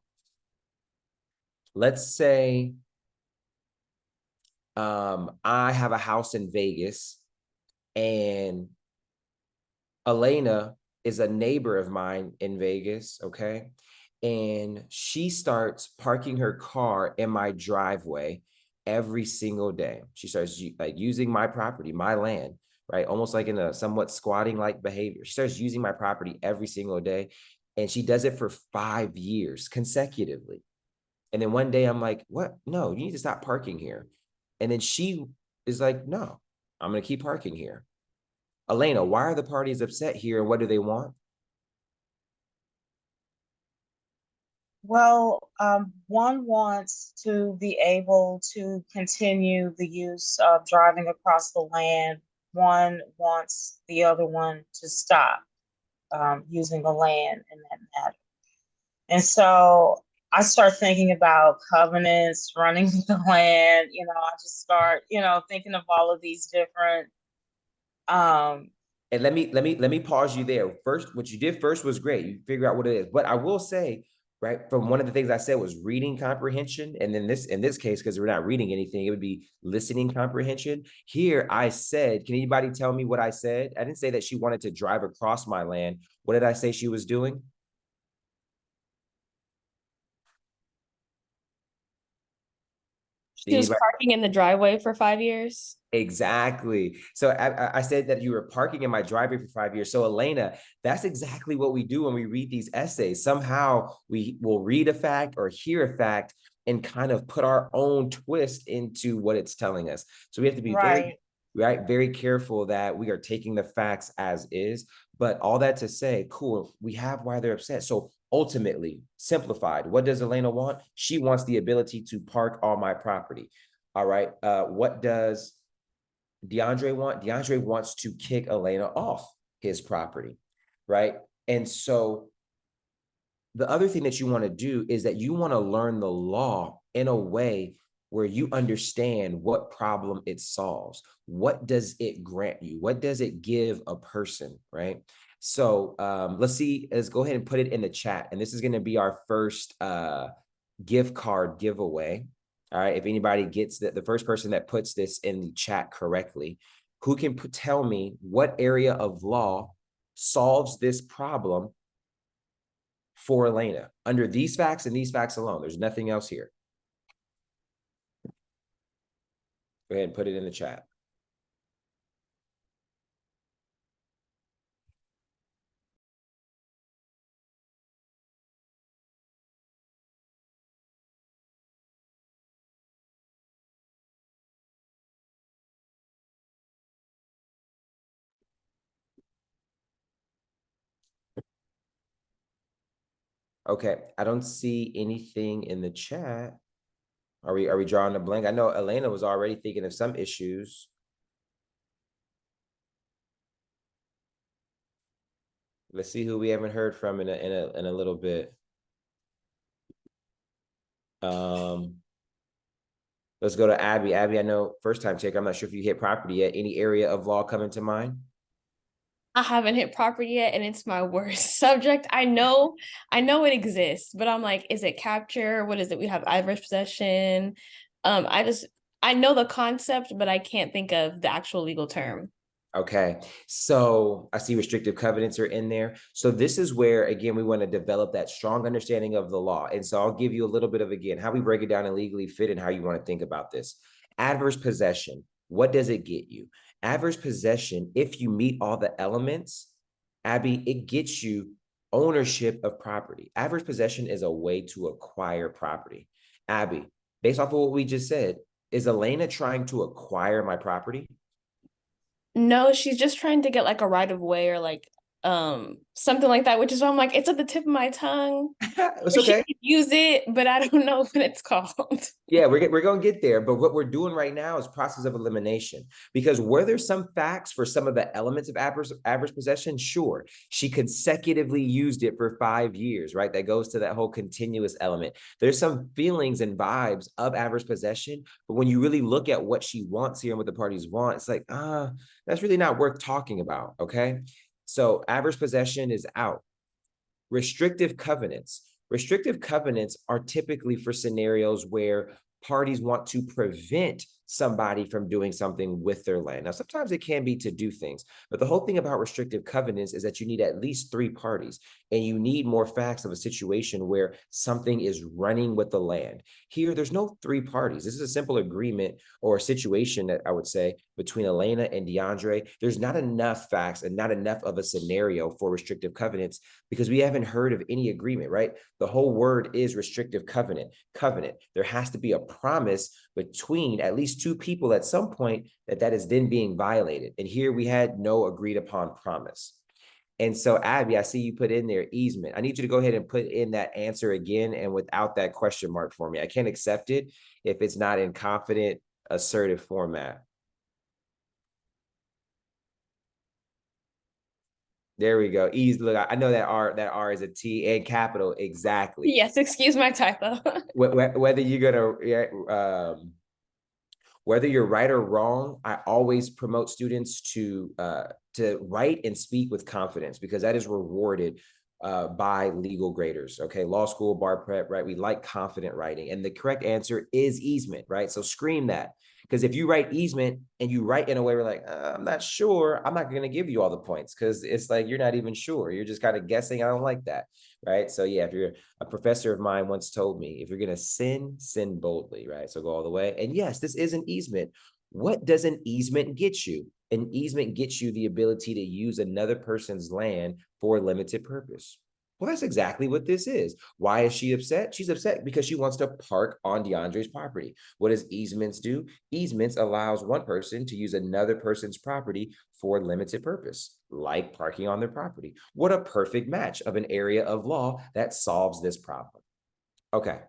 Let's say I have a house in Vegas and Elena is a neighbor of mine in Vegas, okay? And she starts parking her car in my driveway every single day. She starts like using my property, my land, right? Almost like in a somewhat squatting like behavior. She starts using my property every single day. And she does it for 5 years consecutively. And then one day I'm like, what? No, you need to stop parking here. And then she is like, no, I'm going to keep parking here. Elena, why are the parties upset here and what do they want? Well, one wants to be able to continue the use of driving across the land. One wants the other one to stop using the land in that matter. And so I start thinking about covenants, running the land. I just start, thinking of all of these different. And let me pause you there. First, what you did first was great. You figure out what it is. But I will say, right, from one of the things I said was reading comprehension. And then in this case, because we're not reading anything, it would be listening comprehension. Here I said, can anybody tell me what I said? I didn't say that she wanted to drive across my land. What did I say she was doing? She was parking in the driveway for 5 years. Exactly. So I said that you were parking in my driveway for 5 years. So Elena, that's exactly what we do when we read these essays. Somehow we will read a fact or hear a fact and kind of put our own twist into what it's telling us. So we have to be very careful that we are taking the facts as is. But all that to say, cool, we have why they're upset. So ultimately, simplified, what does Elena want? She wants the ability to park on my property. All right. What does DeAndre want? DeAndre wants to kick Elena off his property, right? And so the other thing that you want to do is that you want to learn the law in a way where you understand what problem it solves. What does it grant you? What does it give a person, right? So let's go ahead and put it in the chat. And this is going to be our first gift card giveaway. All right, if anybody gets the first person that puts this in the chat correctly, who can tell me what area of law solves this problem for Elena under these facts and these facts alone? There's nothing else here. Go ahead and put it in the chat. Okay, I don't see anything in the chat. Are we drawing a blank? I know Elena was already thinking of some issues. Let's see who we haven't heard from in a little bit. Let's go to Abby. Abby, I know first time taker. I'm not sure if you hit property yet. Any area of law coming to mind? I haven't hit property yet, and it's my worst subject. I know it exists, but I'm like, is it capture? What is it? We have adverse possession. I know the concept, but I can't think of the actual legal term. Okay, so I see restrictive covenants are in there. So this is where, again, we want to develop that strong understanding of the law. And so I'll give you a little bit of, again, how we break it down and legally fit and how you want to think about this. Adverse possession, what does it get you? Adverse possession, if you meet all the elements, Abby, it gets you ownership of property. Adverse possession is a way to acquire property. Abby, based off of what we just said, is Elena trying to acquire my property? No, she's just trying to get like a right of way or like something like that, which is why I'm like, it's at the tip of my tongue. It's okay. She could use it, but I don't know what it's called. Yeah, we're going to get there. But what we're doing right now is process of elimination. Because were there some facts for some of the elements of adverse possession? Sure. She consecutively used it for 5 years, right? That goes to that whole continuous element. There's some feelings and vibes of adverse possession. But when you really look at what she wants here and what the parties want, it's like, that's really not worth talking about, okay? So adverse possession is out. Restrictive covenants. Restrictive covenants are typically for scenarios where parties want to prevent somebody from doing something with their land. Now, sometimes it can be to do things, but the whole thing about restrictive covenants is that you need at least 3 parties, and you need more facts of a situation where something is running with the land. Here, there's no 3 parties. This is a simple agreement or a situation that I would say between Elena and DeAndre. There's not enough facts and not enough of a scenario for restrictive covenants because we haven't heard of any agreement, right? The whole word is restrictive covenant. There has to be a promise between at least 2 people at some point that is then being violated. And here we had no agreed upon promise. And so, Abby, I see you put in there easement. I need you to go ahead and put in that answer again and without that question mark for me. I can't accept it if it's not in confident, assertive format. There we go. Ease. Look, I know that R is a T and capital. Exactly. Yes, excuse my typo. Whether you're gonna whether you're right or wrong, I always promote students to write and speak with confidence because that is rewarded by legal graders. Okay, law school, bar prep, right? We like confident writing, and the correct answer is easement, right? So scream that. Because if you write easement and you write in a way where like, I'm not sure, I'm not going to give you all the points because it's like you're not even sure. You're just kind of guessing. I don't like that, right? So yeah, if you're a professor of mine once told me, if you're going to sin boldly, right? So go all the way. And yes, this is an easement. What does an easement get you? An easement gets you the ability to use another person's land for a limited purpose. Well, that's exactly what this is. Why is she upset? She's upset because she wants to park on DeAndre's property. What does easements do? Easements allows one person to use another person's property for a limited purpose, like parking on their property. What a perfect match of an area of law that solves this problem. Okay,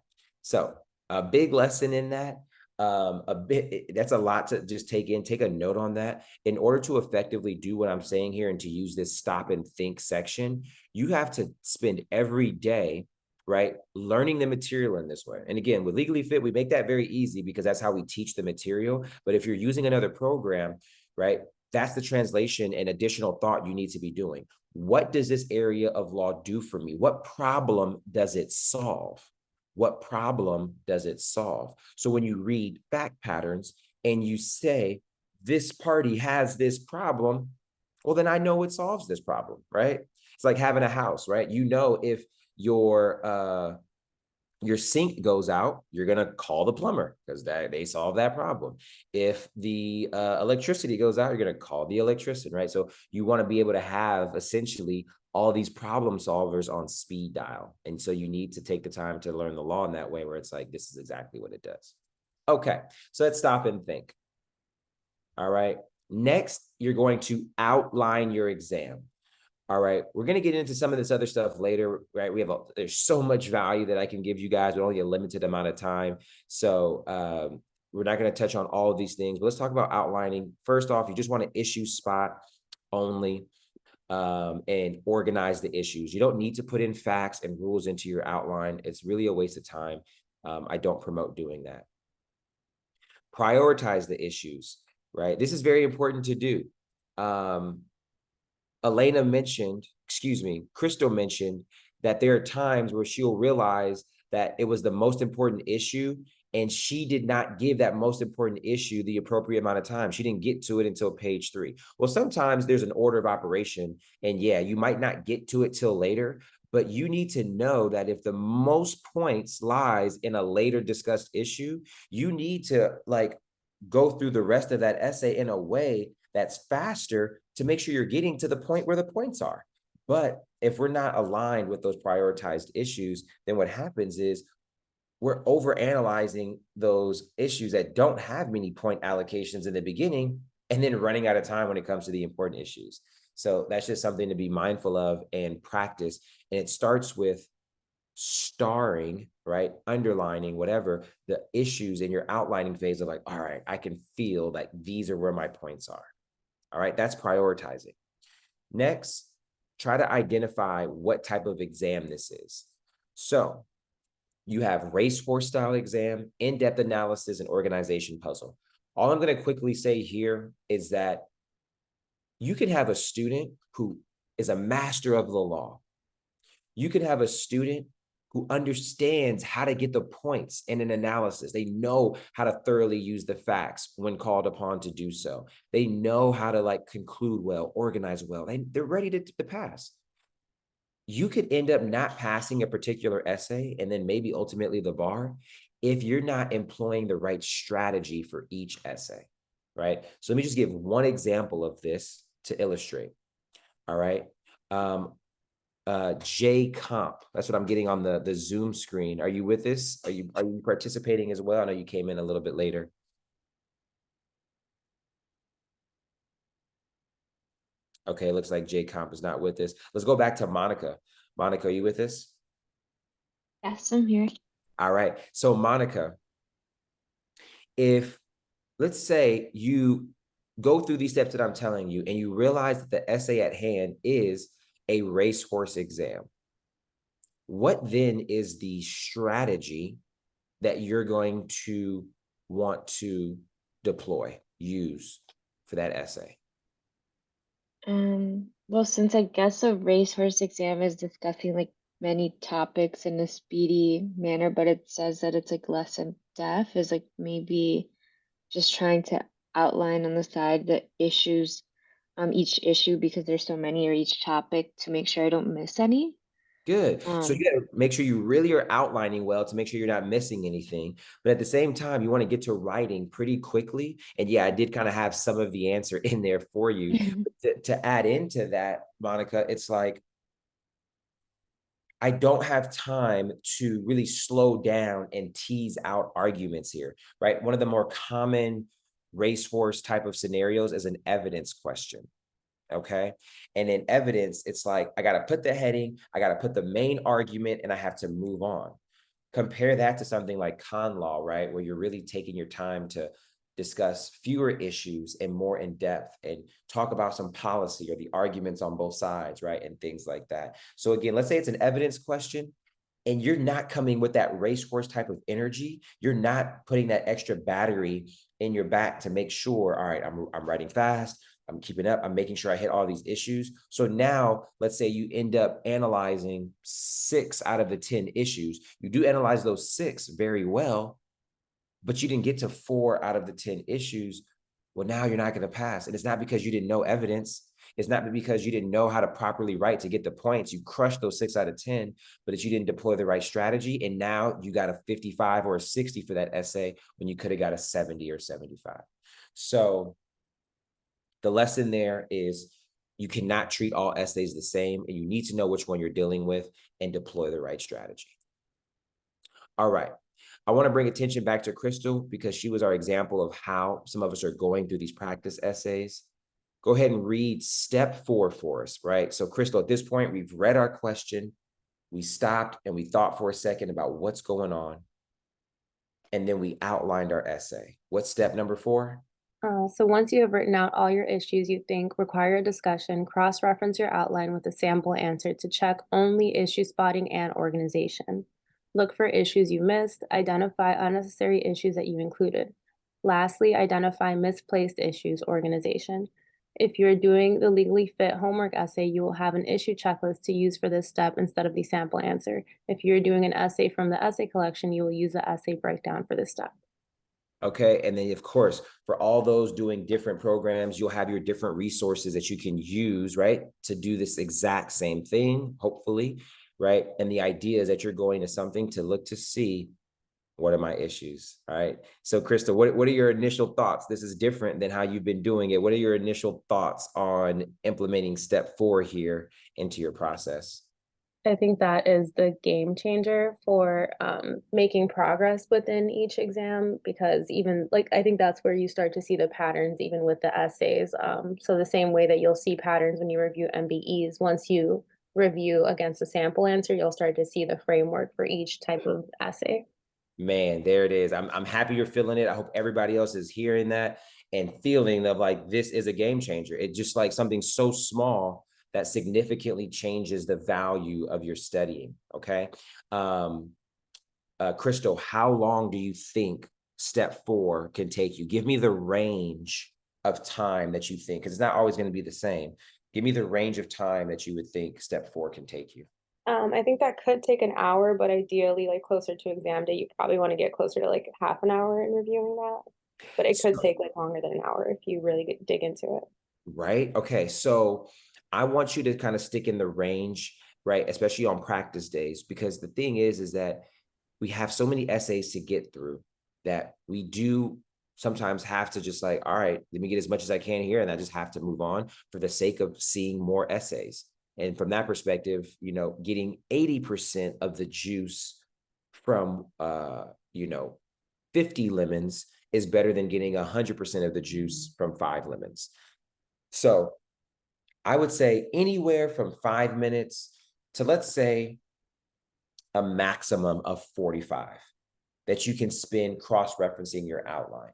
so a big lesson in that. That's a lot to just take a note on that. In order to effectively do what I'm saying here and to use this stop and think section, you have to spend every day, right, learning the material in this way. And again, with Legally Fit, we make that very easy because that's how we teach the material. But if you're using another program, right, that's the translation and additional thought you need to be doing. What does this area of law do for me? What problem does it solve? What problem does it solve? So when you read fact patterns and you say, this party has this problem, well, then I know it solves this problem, right? It's like having a house, right? You know, if your sink goes out, you're going to call the plumber because they solve that problem. If the electricity goes out, you're going to call the electrician, right? So you want to be able to have essentially all these problem solvers on speed dial. And so you need to take the time to learn the law in that way where it's like, this is exactly what it does. Okay, so let's stop and think. All right, next, you're going to outline your exam. All right, we're going to get into some of this other stuff later, right? There's so much value that I can give you guys with only a limited amount of time. So we're not going to touch on all of these things, but let's talk about outlining. First off, you just want to issue spot only and organize the issues. You don't need to put in facts and rules into your outline. It's really a waste of time. I don't promote doing that. Prioritize the issues, right? This is very important to do. Crystal mentioned that there are times where she'll realize that it was the most important issue and she did not give that most important issue the appropriate amount of time. She didn't get to it until page 3. Well, sometimes there's an order of operation and yeah, you might not get to it till later, but you need to know that if the most points lies in a later discussed issue, you need to like go through the rest of that essay in a way that's faster to make sure you're getting to the point where the points are. But if we're not aligned with those prioritized issues, then what happens is we're overanalyzing those issues that don't have many point allocations in the beginning and then running out of time when it comes to the important issues. So that's just something to be mindful of and practice. And it starts with starring, right? Underlining whatever the issues in your outlining phase of like, all right, I can feel that these are where my points are. All right, that's prioritizing. Next, try to identify what type of exam this is. So you have race force style exam, in-depth analysis, and organization puzzle. All I'm going to quickly say here is that you can have a student who is a master of the law. You can have a student who understands how to get the points in an analysis. They know how to thoroughly use the facts when called upon to do so. They know how to like conclude well, organize well. They're ready to pass. You could end up not passing a particular essay and then maybe ultimately the bar if you're not employing the right strategy for each essay, right? So let me just give one example of this to illustrate. All right. J Comp. That's what I'm getting on the Zoom screen. Are you with this? Are you participating as well? I know you came in a little bit later. Okay, looks like J Comp is not with us. Let's go back to Monica. Monica, are you with us? Yes, I'm here. All right. So Monica, if let's say you go through these steps that I'm telling you and you realize that the essay at hand is a racehorse exam, what then is the strategy that you're going to want to deploy, use for that essay? Well, since I guess a racehorse exam is discussing like many topics in a speedy manner, but it says that it's like less in depth, is like maybe just trying to outline on the side the issues, each issue because there's so many, or each topic, to make sure I don't miss any. Good. So you gotta make sure you really are outlining well to make sure you're not missing anything. But at the same time, you want to get to writing pretty quickly. And yeah, I did kind of have some of the answer in there for you. To add into that, Monica, it's like, I don't have time to really slow down and tease out arguments here, right? One of the more common racehorse type of scenarios is an evidence question. Okay. And in evidence, it's like, I got to put the heading, I got to put the main argument, and I have to move on. Compare that to something like con law, right? Where you're really taking your time to discuss fewer issues and more in depth and talk about some policy or the arguments on both sides, right? And things like that. So again, let's say it's an evidence question and you're not coming with that racehorse type of energy. You're not putting that extra battery in your back to make sure, all right, I'm writing fast, I'm keeping up, I'm making sure I hit all these issues. So now let's say you end up analyzing 6 out of the 10 issues. You do analyze those 6 very well, but you didn't get to 4 out of the 10 issues. Well, now you're not going to pass. And it's not because you didn't know evidence. It's not because you didn't know how to properly write to get the points. You crushed those 6 out of 10, but it's you didn't deploy the right strategy. And now you got a 55 or a 60 for that essay when you could have got a 70 or 75. So the lesson there is you cannot treat all essays the same, and you need to know which one you're dealing with and deploy the right strategy. All right. I want to bring attention back to Crystal because she was our example of how some of us are going through these practice essays. Go ahead and read step 4 for us, right? So Crystal, at this point, we've read our question. We stopped and we thought for a second about what's going on. And then we outlined our essay. What's step number 4? So once you have written out all your issues you think require a discussion, cross-reference your outline with a sample answer to check only issue spotting and organization. Look for issues you missed, identify unnecessary issues that you included. Lastly, identify misplaced issues, organization. If you're doing the legally fit homework essay, you will have an issue checklist to use for this step instead of the sample answer. If you're doing an essay from the essay collection, you will use the essay breakdown for this step. Okay. And then of course, for all those doing different programs, you'll have your different resources that you can use, right? To do this exact same thing, hopefully, right? And the idea is that you're going to something to look to see, what are my issues? All right. So Krista, what are your initial thoughts? This is different than how you've been doing it. What are your initial thoughts on implementing step 4 here into your process? I think that is the game changer for making progress within each exam, because even like I think that's where you start to see the patterns even with the essays. So the same way that you'll see patterns when you review MBEs, once you review against a sample answer, you'll start to see the framework for each type of essay. Man, there it is. I'm happy you're feeling it. I hope everybody else is hearing that and feeling of like, this is a game changer. It's just like something so small that significantly changes the value of your studying. Okay. Crystal, how long do you think step 4 can take you? Give me the range of time that you think, because it's not always going to be the same. Give me the range of time that you would think step 4 can take you. I think that could take an hour, but ideally, like closer to exam day, you probably want to get closer to like half an hour in reviewing that. But it could take like longer than an hour if you really dig into it. Right? Okay, so I want you to kind of stick in the range, right? Especially on practice days, because the thing is that we have so many essays to get through that we do sometimes have to just like, all right, let me get as much as I can here, and I just have to move on for the sake of seeing more essays. And from that perspective, you know, getting 80% of the juice from 50 lemons is better than getting 100% of the juice from 5 lemons. So I would say anywhere from 5 minutes to, let's say, a maximum of 45 that you can spend cross-referencing your outline,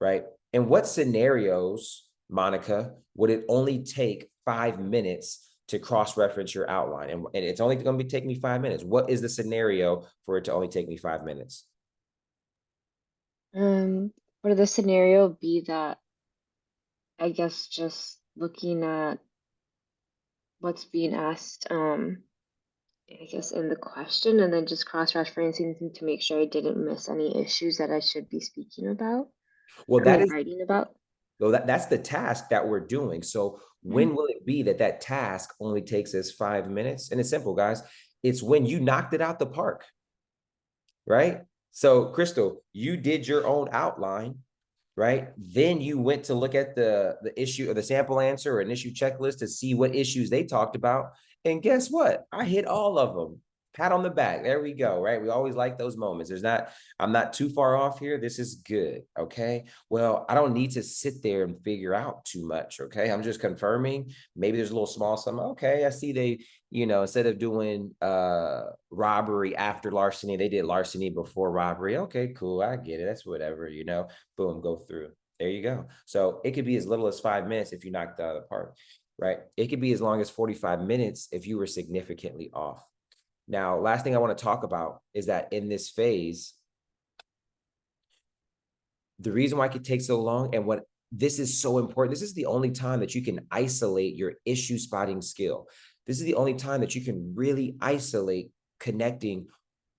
right? And what scenarios, Monica, would it only take 5 minutes to cross-reference your outline? And it's only going to take me 5 minutes. What is the scenario for it to only take me 5 minutes? For the scenario be that, I guess, just looking at what's being asked, I guess in the question, and then just cross-referencing to make sure I didn't miss any issues that I should be speaking about. Well, I that mean, is writing about. well, that's the task that we're doing. So when will it be that that task only takes us 5 minutes? And it's simple, guys. It's when you knocked it out the park, right? So, Crystal, you did your own outline, right? Then you went to look at the issue or the sample answer or an issue checklist to see what issues they talked about. And guess what? I hit all of them. Pat on the back. There we go, right? We always like those moments. I'm not too far off here. This is good. Okay. Well, I don't need to sit there and figure out too much. Okay. I'm just confirming. Maybe there's a little small something. Okay. I see they, instead of doing robbery after larceny, they did larceny before robbery. Okay, cool. I get it. That's whatever, boom, go through. There you go. So it could be as little as 5 minutes if you knocked it out of the park, right? It could be as long as 45 minutes if you were significantly off. Now, last thing I want to talk about is that in this phase, the reason why it could take so long and what this is so important, this is the only time that you can isolate your issue spotting skill. This is the only time that you can really isolate connecting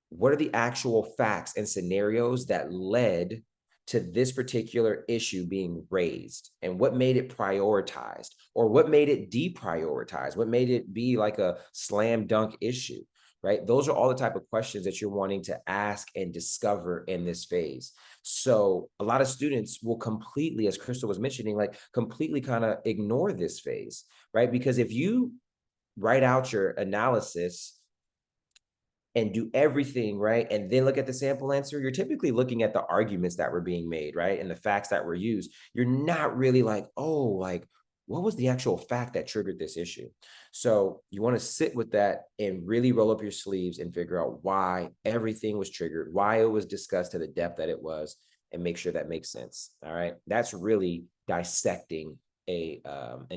what are the actual facts and scenarios that led to this particular issue being raised and what made it prioritized or what made it deprioritized, what made it be like a slam dunk issue, right? Those are all the type of questions that you're wanting to ask and discover in this phase. So a lot of students will completely, as Crystal was mentioning, like completely kind of ignore this phase, right? Because if you write out your analysis and do everything, right, and then look at the sample answer, you're typically looking at the arguments that were being made, right, and the facts that were used. You're not really like, oh, like, what was the actual fact that triggered this issue? So you want to sit with that and really roll up your sleeves and figure out why everything was triggered, why it was discussed to the depth that it was, and make sure that makes sense. All right, that's really dissecting an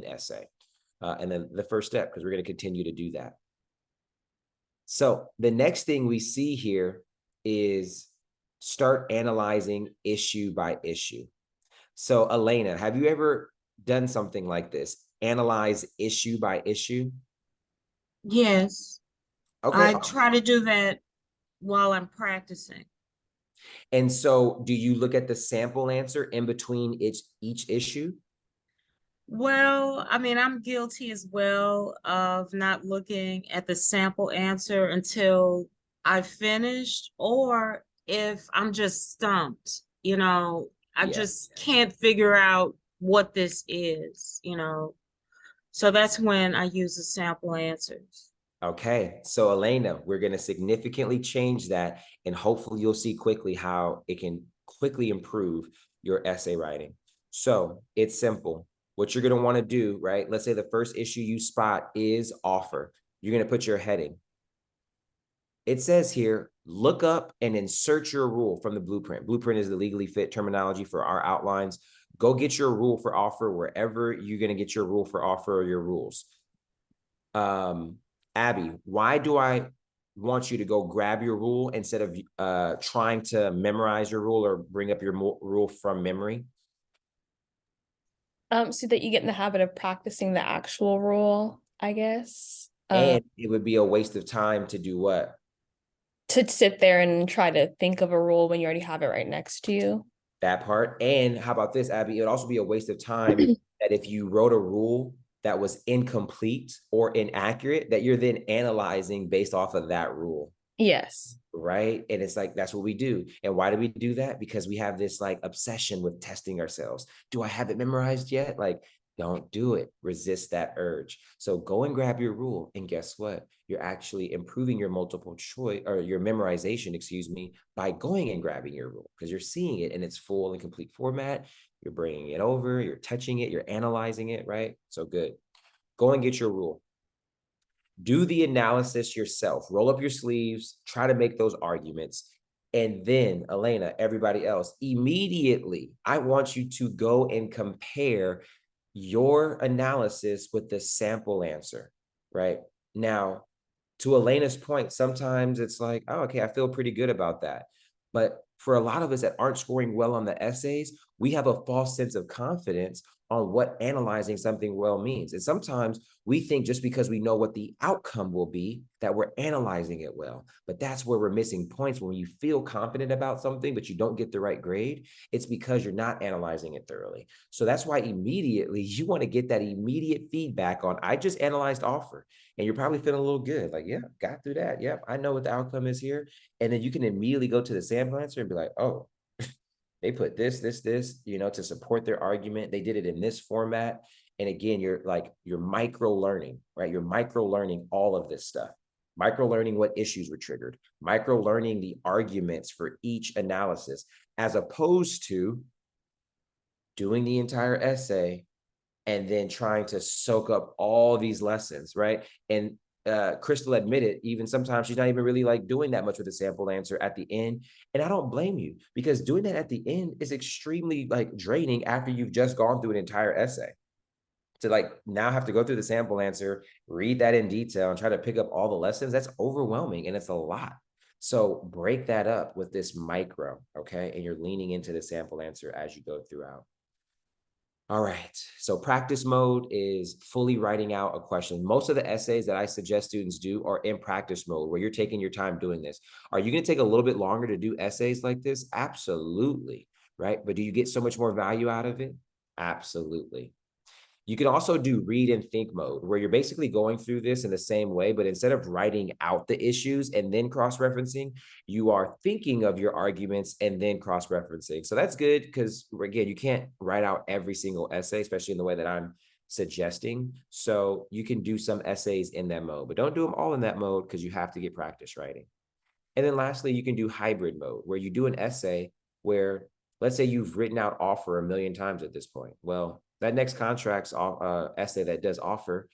essay, and then the first step, because we're going to continue to do that. So the next thing we see here is start analyzing issue by issue. So Elena, have you ever done something like this? Analyze issue by issue? Yes, Okay. I try to do that while I'm practicing. And so do you look at the sample answer in between each issue? Well, I mean, I'm guilty as well of not looking at the sample answer until I've finished, or if I'm just stumped, I Yeah. just can't figure out what this is. So that's when I use the sample answers. Okay, so Elena, we're going to significantly change that, and hopefully you'll see quickly how it can quickly improve your essay writing. So it's simple. What you're going to want to do, right? Let's say the first issue you spot is offer. You're going to put your heading. It says here, look up and insert your rule from the blueprint. Blueprint is the legally fit terminology for our outlines. Go get your rule for offer wherever you're going to get your rule for offer or your rules. Abby, why do I want you to go grab your rule instead of trying to memorize your rule or bring up your rule from memory? So that you get in the habit of practicing the actual rule, I guess. And it would be a waste of time to do what? To sit there and try to think of a rule when you already have it right next to you. That part. And how about this, Abby? It would also be a waste of time that if you wrote a rule that was incomplete or inaccurate, that you're then analyzing based off of that rule. Yes. Right. And it's like, that's what we do. And why do we do that? Because we have this like obsession with testing ourselves. Do I have it memorized yet? Like, don't do it. Resist that urge. So go and grab your rule. And guess what? You're actually improving your multiple choice or your memorization, excuse me, by going and grabbing your rule because you're seeing it in its full and complete format. You're bringing it over, you're touching it, you're analyzing it, right? So good. Go and get your rule. Do the analysis yourself. Roll up your sleeves, try to make those arguments. And then, Elena, everybody else, immediately, I want you to go and compare your analysis with the sample answer, right? Now, to Elena's point, sometimes it's like, oh, okay, I feel pretty good about that. But for a lot of us that aren't scoring well on the essays, we have a false sense of confidence on what analyzing something well means. And sometimes we think just because we know what the outcome will be, that we're analyzing it well. But that's where we're missing points. When you feel confident about something, but you don't get the right grade, it's because you're not analyzing it thoroughly. So that's why immediately you want to get that immediate feedback on, I just analyzed offer. And you're probably feeling a little good. Like, yeah, got through that. Yep, I know what the outcome is here. And then you can immediately go to the sample answer and be like, oh, they put this, to support their argument. They did it in this format. And again, you're micro learning, right? You're micro learning all of this stuff, micro learning what issues were triggered, micro learning the arguments for each analysis, as opposed to doing the entire essay and then trying to soak up all these lessons, right? And Crystal admitted, even sometimes she's not even really like doing that much with the sample answer at the end. And I don't blame you, because doing that at the end is extremely like draining after you've just gone through an entire essay. To like now have to go through the sample answer, read that in detail and try to pick up all the lessons, that's overwhelming and it's a lot. So break that up with this micro, okay? And you're leaning into the sample answer as you go throughout. All right, so practice mode is fully writing out a question. Most of the essays that I suggest students do are in practice mode, where you're taking your time doing this. Are you going to take a little bit longer to do essays like this? Absolutely, right? But do you get so much more value out of it? Absolutely. You can also do read and think mode, where you're basically going through this in the same way, but instead of writing out the issues and then cross-referencing, you are thinking of your arguments and then cross-referencing. So that's good because, again, you can't write out every single essay, especially in the way that I'm suggesting. So you can do some essays in that mode, but don't do them all in that mode because you have to get practice writing. And then lastly, you can do hybrid mode, where you do an essay where, let's say you've written out offer 1 million times at this point. Well, that next contract's essay that does offer,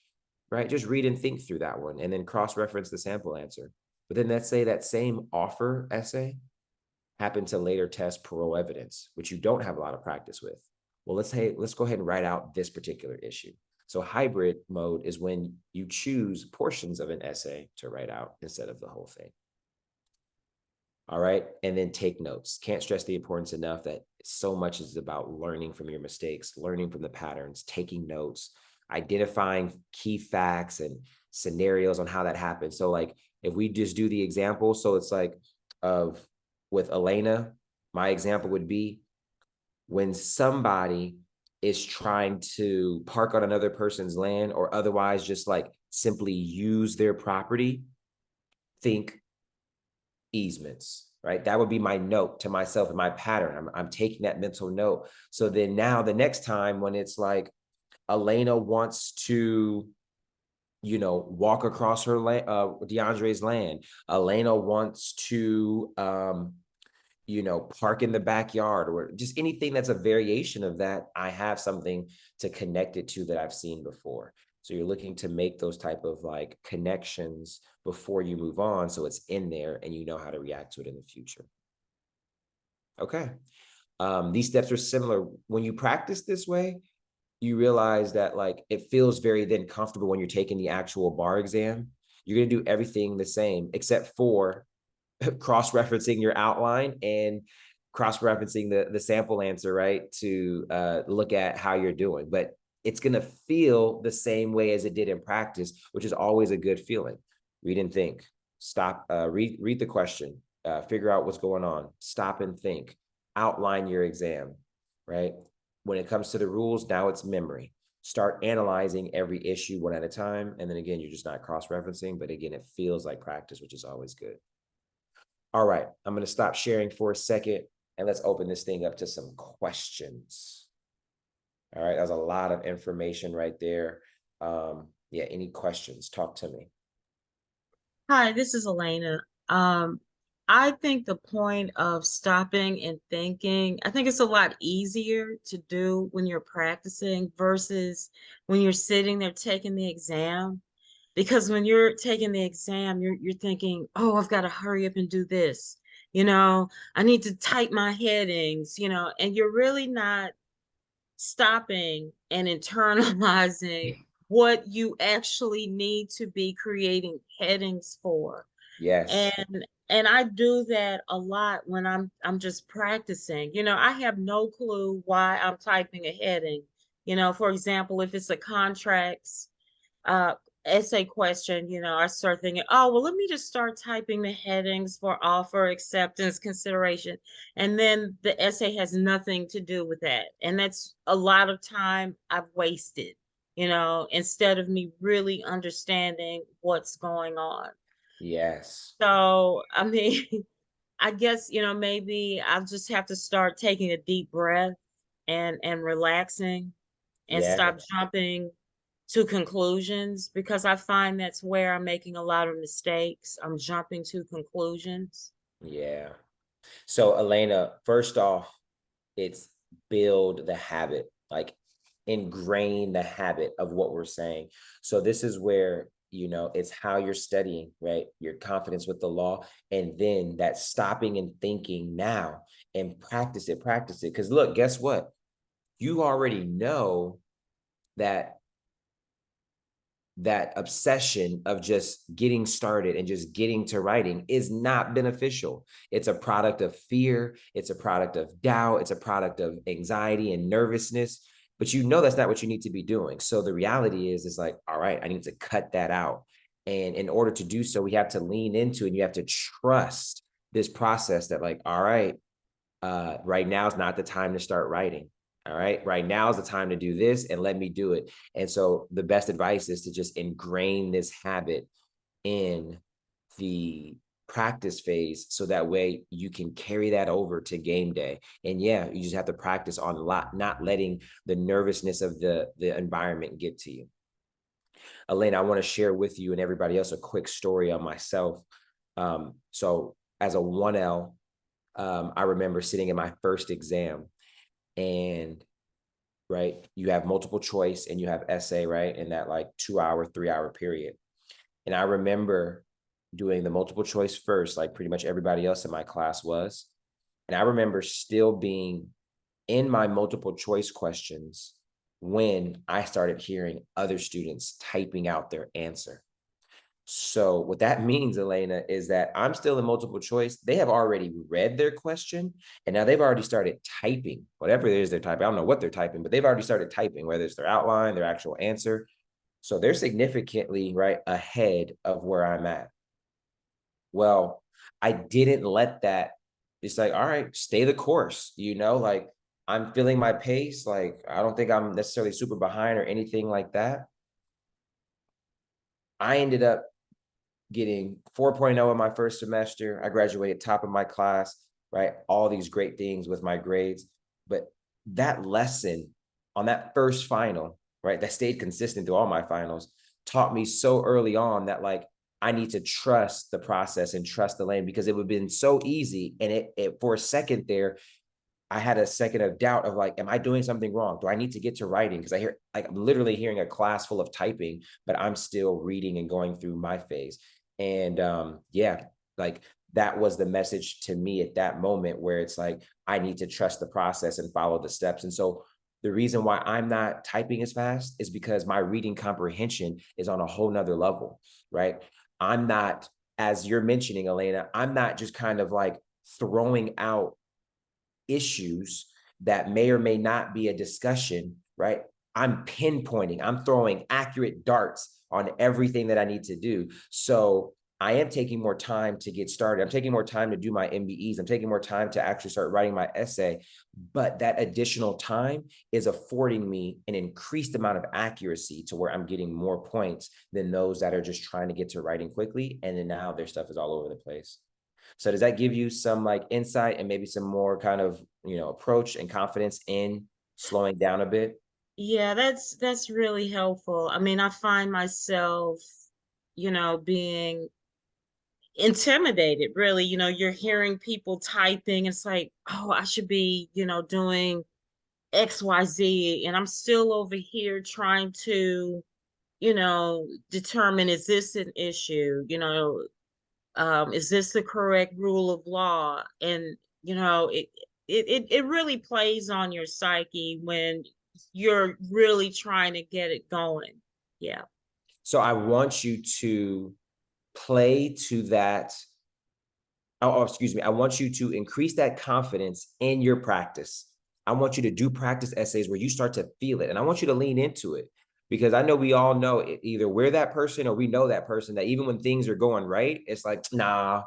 right? Just read and think through that one and then cross-reference the sample answer. But then let's say that same offer essay happened to later test parole evidence, which you don't have a lot of practice with. Well, let's go ahead and write out this particular issue. So hybrid mode is when you choose portions of an essay to write out instead of the whole thing. All right. And then take notes. Can't stress the importance enough that so much is about learning from your mistakes, learning from the patterns, taking notes, identifying key facts and scenarios on how that happens. So like if we just do the example, so it's like with Elena, my example would be when somebody is trying to park on another person's land or otherwise just like simply use their property, think easements, right? That would be my note to myself and my pattern. I'm taking that mental note. So then now the next time when it's like Elena wants to, walk across her land, DeAndre's land, Elena wants to, park in the backyard or just anything that's a variation of that, I have something to connect it to that I've seen before. So you're looking to make those type of like connections before you move on. So it's in there and you know how to react to it in the future. Okay. These steps are similar. When you practice this way, you realize that like it feels very then comfortable when you're taking the actual bar exam. You're going to do everything the same except for cross-referencing your outline and cross-referencing the sample answer, right? To look at how you're doing. But it's going to feel the same way as it did in practice, which is always a good feeling. Read and think. Stop, read the question, figure out what's going on, stop and think, outline your exam, right? When it comes to the rules, now it's memory. Start analyzing every issue one at a time. And then again, you're just not cross-referencing, but again, it feels like practice, which is always good. All right, I'm going to stop sharing for a second and let's open this thing up to some questions. All right, that's a lot of information right there. Yeah, any questions? Talk to me. Hi, this is Elena. Um, I think the point of stopping and thinking, I think it's a lot easier to do when you're practicing versus when you're sitting there taking the exam. Because when you're taking the exam, you're thinking, oh, I've got to hurry up and do this. I need to type my headings, and you're really not stopping and internalizing what you actually need to be creating headings for. Yes. And I do that a lot when I'm just practicing. I have no clue why I'm typing a heading. For example, if it's a contracts uh essay question, I start thinking, oh, well, let me just start typing the headings for offer, acceptance, consideration. And then the essay has nothing to do with that. And that's a lot of time I've wasted, instead of me really understanding what's going on. Yes. So, I mean, I guess, maybe I'll just have to start taking a deep breath and relaxing and Yeah. stop jumping to conclusions, because I find that's where I'm making a lot of mistakes. I'm jumping to conclusions. Yeah. So Elena, first off, it's build the habit, like ingrain the habit of what we're saying. So this is where, it's how you're studying, right? Your confidence with the law, and then that stopping and thinking now and practice it. Because look, guess what? You already know that obsession of just getting started and just getting to writing is not beneficial. It's a product of fear. It's a product of doubt. It's a product of anxiety and nervousness, but that's not what you need to be doing. So the reality is, it's like, all right, I need to cut that out. And in order to do so, we have to lean into it, and you have to trust this process that, like, all right, right now is not the time to start writing. All right now is the time to do this, and let me do it. And so the best advice is to just ingrain this habit in the practice phase, so that way you can carry that over to game day. And yeah, you just have to practice on not letting the nervousness of the environment get to you. Elena, I want to share with you and everybody else a quick story on myself. So as a 1L, I remember sitting in my first exam, and right, you have multiple choice and you have essay, right, in that like 2-hour, 3-hour period. And I remember doing the multiple choice first, like pretty much everybody else in my class was. And I remember still being in my multiple choice questions when I started hearing other students typing out their answer. So what that means, Elena, is that I'm still in multiple choice. They have already read their question, and now they've already started typing whatever it is they're typing. I don't know what they're typing, but they've already started typing, whether it's their outline, their actual answer. So they're significantly right ahead of where I'm at. Well, I didn't let that. It's like, all right, stay the course, like I'm feeling my pace. Like, I don't think I'm necessarily super behind or anything like that. I ended up getting 4.0 in my first semester. I graduated top of my class, right? All these great things with my grades. But that lesson on that first final, right, that stayed consistent through all my finals, taught me so early on that, like, I need to trust the process and trust the lane, because it would have been so easy. And it for a second there, I had a second of doubt of like, am I doing something wrong? Do I need to get to writing? Because I'm literally hearing a class full of typing, but I'm still reading and going through my phase. And yeah, like that was the message to me at that moment, where it's like, I need to trust the process and follow the steps. And so the reason why I'm not typing as fast is because my reading comprehension is on a whole nother level, right? I'm not, as you're mentioning, Elena, I'm not just kind of like throwing out issues that may or may not be a discussion, right? I'm pinpointing, I'm throwing accurate darts on everything that I need to do. So I am taking more time to get started. I'm taking more time to do my MBEs. I'm taking more time to actually start writing my essay. But that additional time is affording me an increased amount of accuracy to where I'm getting more points than those that are just trying to get to writing quickly. And then now their stuff is all over the place. So does that give you some like insight and maybe some more kind of, approach and confidence in slowing down a bit? Yeah, that's really helpful. I mean, I find myself, being intimidated, really. You're hearing people typing. It's like, oh, I should be, doing XYZ. And I'm still over here trying to, determine, is this an issue? Is this the correct rule of law? And, it really plays on your psyche when you're really trying to get it going. Yeah. So I want you to play to that. Excuse me. I want you to increase that confidence in your practice. I want you to do practice essays where you start to feel it. And I want you to lean into it because I know we all know either we're that person or we know that person that even when things are going right, it's like, nah,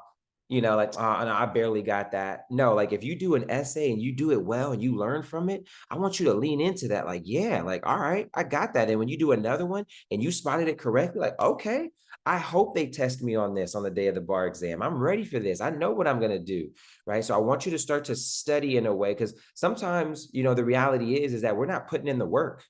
like, no, I barely got that. No, like if you do an essay and you do it well and you learn from it, I want you to lean into that. Like, yeah, like, all right, I got that. And when you do another one and you spotted it correctly, like, okay, I hope they test me on this on the day of the bar exam. I'm ready for this. I know what I'm going to do. Right. So I want you to start to study in a way because sometimes, the reality is that we're not putting in the work.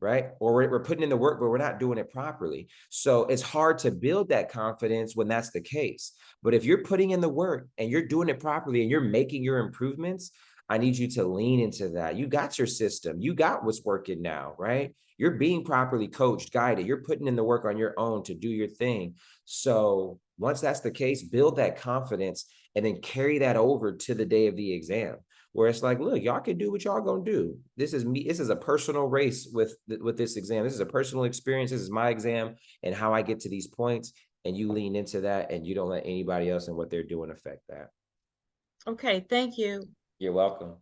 Right. Or we're putting in the work, but we're not doing it properly. So it's hard to build that confidence when that's the case. But if you're putting in the work and you're doing it properly and you're making your improvements, I need you to lean into that. You got your system. You got what's working now, right? You're being properly coached, guided. You're putting in the work on your own to do your thing. So once that's the case, build that confidence and then carry that over to the day of the exam where it's like, look, y'all can do what y'all gonna do. This is me. This is a personal race with this exam. This is a personal experience. This is my exam and how I get to these points. And you lean into that and you don't let anybody else and what they're doing affect that. Okay, thank you. You're welcome.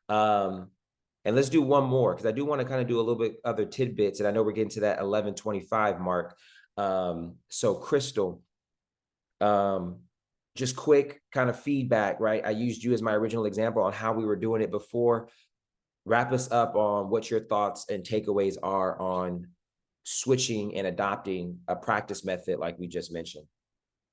And let's do one more because I do want to kind of do a little bit other tidbits. And I know we're getting to that 11:25 mark. So Crystal, just quick kind of feedback, right? I used you as my original example on how we were doing it before. Wrap us up on what your thoughts and takeaways are on switching and adopting a practice method like we just mentioned.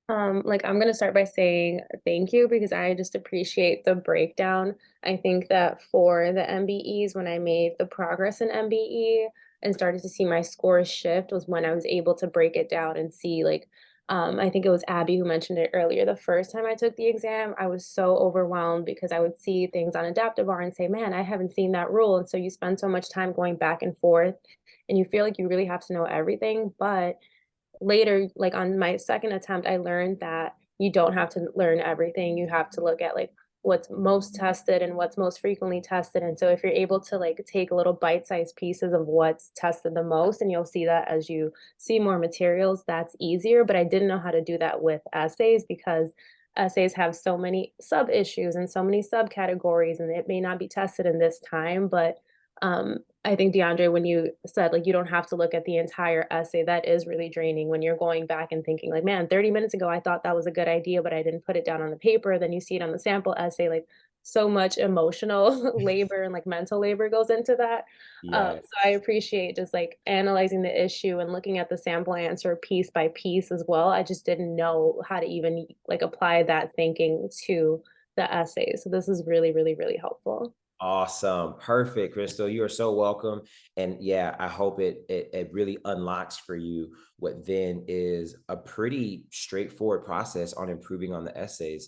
Like I'm gonna start by saying thank you because I just appreciate the breakdown. I think that for the MBEs, when I made the progress in MBE and started to see my scores shift, was when I was able to break it down and see like I think it was Abby who mentioned it earlier. The first time I took the exam, I was so overwhelmed because I would see things on Adaptive R and say, man, I haven't seen that rule. And so you spend so much time going back and forth and you feel like you really have to know everything. But later, like on my second attempt, I learned that you don't have to learn everything. You have to look at like what's most tested and what's most frequently tested. And so if you're able to like take little bite-sized pieces of what's tested the most, and you'll see that as you see more materials, that's easier. But I didn't know how to do that with essays because essays have so many sub issues and so many subcategories, and it may not be tested in this time, but I think DeAndre, when you said like you don't have to look at the entire essay, that is really draining when you're going back and thinking like, man, 30 minutes ago I thought that was a good idea, but I didn't put it down on the paper. Then you see it on the sample essay, like so much emotional labor and like mental labor goes into that. Yeah. So I appreciate just like analyzing the issue and looking at the sample answer piece by piece as well. I just didn't know how to even like apply that thinking to the essay. So this is really, really, really helpful. Awesome. Perfect, Crystal. You are so welcome. And yeah, I hope it really unlocks for you what then is a pretty straightforward process on improving on the essays.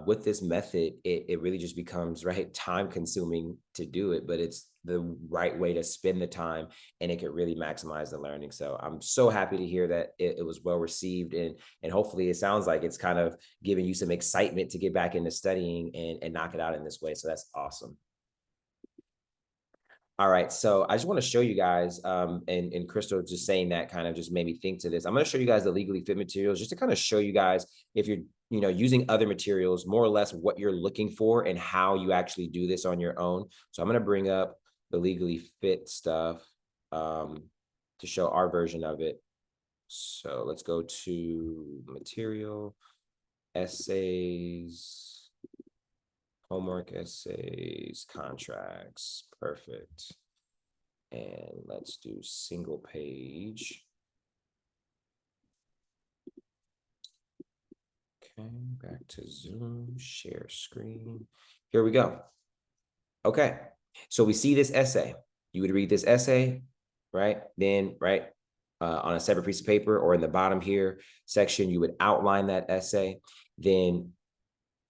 With this method, it really just becomes right time consuming to do it, but it's the right way to spend the time and it could really maximize the learning. So I'm so happy to hear that it was well received and hopefully it sounds like it's kind of giving you some excitement to get back into studying and knock it out in this way. So that's awesome. All right, so I just want to show you guys, and Crystal just saying that kind of just made me think to this. I'm going to show you guys the legally fit materials just to kind of show you guys if you're, using other materials, more or less what you're looking for and how you actually do this on your own. So I'm going to bring up the legally fit stuff. to show our version of it. So let's go to material, essays, homework essays, contracts, perfect. And let's do single page. Okay, back to Zoom, share screen. Here we go. Okay, so we see this essay. You would read this essay, right? Then, right, on a separate piece of paper or in the bottom here section, you would outline that essay. Then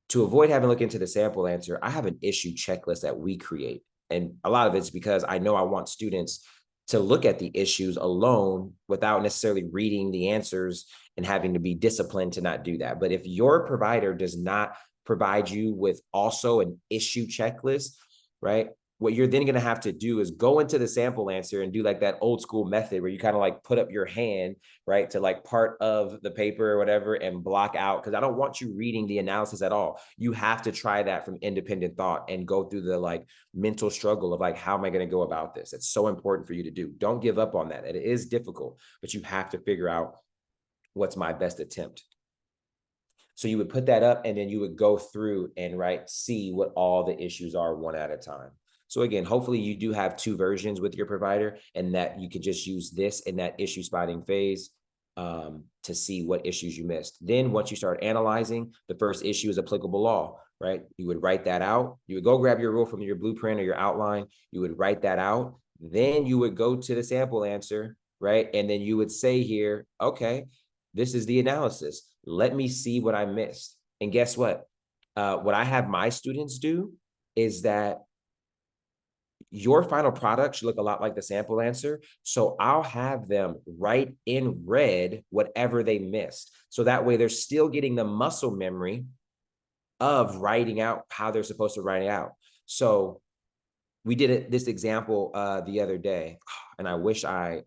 to avoid having to look into the sample answer, I have an issue checklist that we create. And a lot of it's because I know I want students to look at the issues alone without necessarily reading the answers and having to be disciplined to not do that. But if your provider does not provide you with also an issue checklist, right? What you're then going to have to do is go into the sample answer and do like that old school method where you kind of like put up your hand, right, to like part of the paper or whatever and block out, because I don't want you reading the analysis at all. You have to try that from independent thought and go through the like mental struggle of like, how am I going to go about this? It's so important for you to do. Don't give up on that. It is difficult, but you have to figure out what's my best attempt. So you would put that up and then you would go through and see what all the issues are one at a time. So again, hopefully you do have two versions with your provider and that you can just use this in that issue spotting phase to see what issues you missed. Then once you start analyzing, the first issue is applicable law, right? You would write that out. You would go grab your rule from your blueprint or your outline. You would write that out. Then you would go to the sample answer, right? And then you would say here, okay, this is the analysis. Let me see what I missed. And guess what? What I have my students do is that your final product should look a lot like the sample answer. So I'll have them write in red whatever they missed. So that way they're still getting the muscle memory of writing out how they're supposed to write it out. So we did this example the other day, and I wish I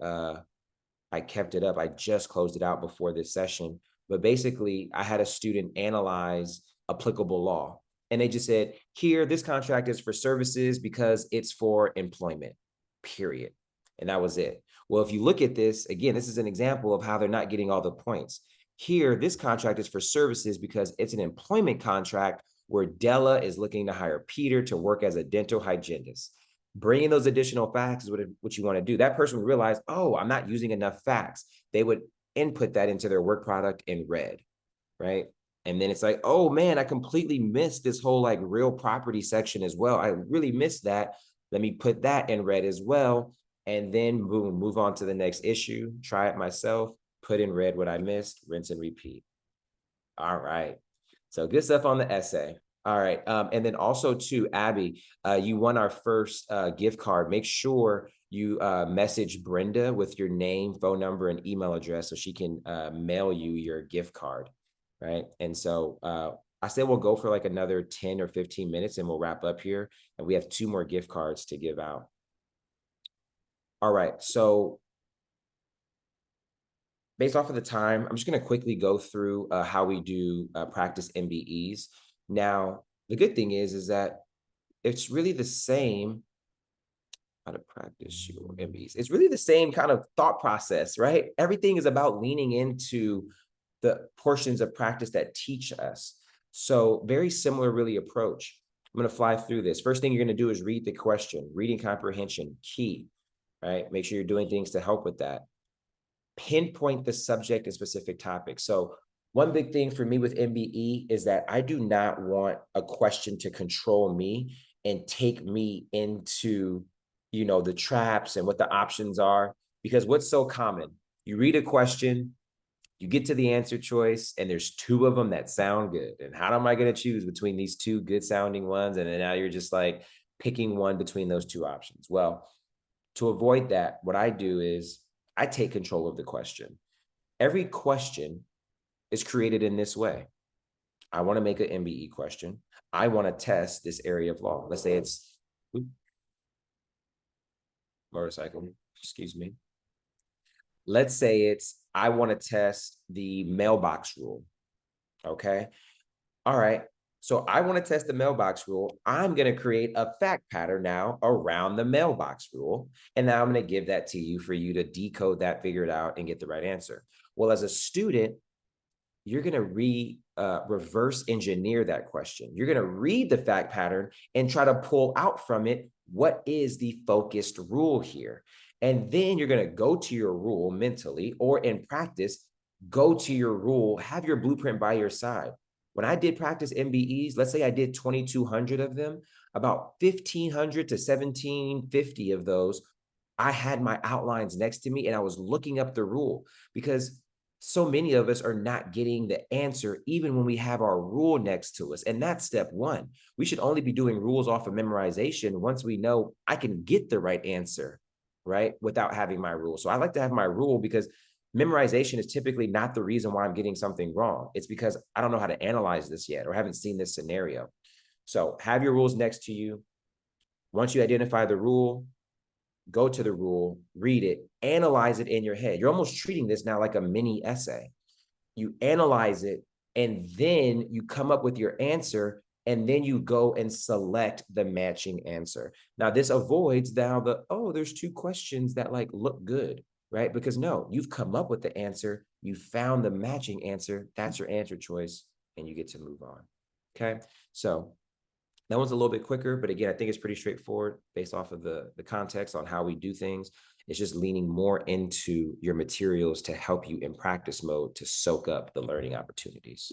kept it up. I just closed it out before this session. But basically, I had a student analyze applicable law. And they just said, here, this contract is for services because it's for employment, period. And that was it. Well, if you look at this, again, this is an example of how they're not getting all the points. Here, this contract is for services because it's an employment contract where Della is looking to hire Peter to work as a dental hygienist. Bringing those additional facts is what you want to do. That person would realize, oh, I'm not using enough facts. They would input that into their work product in red, right? And then it's like, oh man, I completely missed this whole like real property section as well. I really missed that. Let me put that in red as well. And then boom, move on to the next issue, try it myself, put in red what I missed, rinse and repeat. All right. So good stuff on the essay. All right. And then also too, Abby, you won our first gift card. Make sure you message Brenda with your name, phone number, and email address so she can mail you your gift card. Right. And so I said we'll go for like another 10 or 15 minutes and we'll wrap up here. And we have 2 more gift cards to give out. All right. So based off of the time, I'm just going to quickly go through how we do practice MBEs. Now, the good thing is that it's really the same how to practice your MBEs. It's really the same kind of thought process, right? Everything is about leaning into the portions of practice that teach us. So very similar really approach. I'm going to fly through this. First thing you're going to do is read the question. Reading comprehension, key, right? Make sure you're doing things to help with that. Pinpoint the subject and specific topics. So one big thing for me with MBE is that I do not want a question to control me and take me into, you know, the traps and what the options are, because what's so common? You read a question, you get to the answer choice, and there's 2 of them that sound good. And how am I going to choose between these 2 good sounding ones? And then now you're just like picking one between those 2 options. Well, to avoid that, what I do is I take control of the question. Every question is created in this way. I want to make an MBE question. I want to test this area of law. Let's say it's motorcycle, excuse me. Let's say it's, I want to test the mailbox rule. Okay. All right. So I want to test the mailbox rule. I'm going to create a fact pattern now around the mailbox rule. And now I'm going to give that to you for you to decode that, figure it out, and get the right answer. Well, as a student, you're going to reverse engineer that question. You're going to read the fact pattern and try to pull out from it, what is the focused rule here? And then you're going to go to your rule mentally or in practice, go to your rule, have your blueprint by your side. When I did practice MBEs, let's say I did 2,200 of them, about 1,500 to 1,750 of those, I had my outlines next to me and I was looking up the rule, because so many of us are not getting the answer even when we have our rule next to us. And that's step one. We should only be doing rules off of memorization once we know I can get the right answer, right, without having my rule. So I like to have my rule because memorization is typically not the reason why I'm getting something wrong. It's because I don't know how to analyze this yet or haven't seen this scenario. So have your rules next to you. Once you identify the rule, go to the rule, read it, analyze it in your head. You're almost treating this now like a mini essay. You analyze it, and then you come up with your answer, and then you go and select the matching answer. Now, this avoids now there's two questions that like look good, right? Because no, you've come up with the answer, you found the matching answer, that's your answer choice, and you get to move on. Okay, so that one's a little bit quicker, but again, I think it's pretty straightforward based off of the context on how we do things. It's just leaning more into your materials to help you in practice mode to soak up the learning opportunities.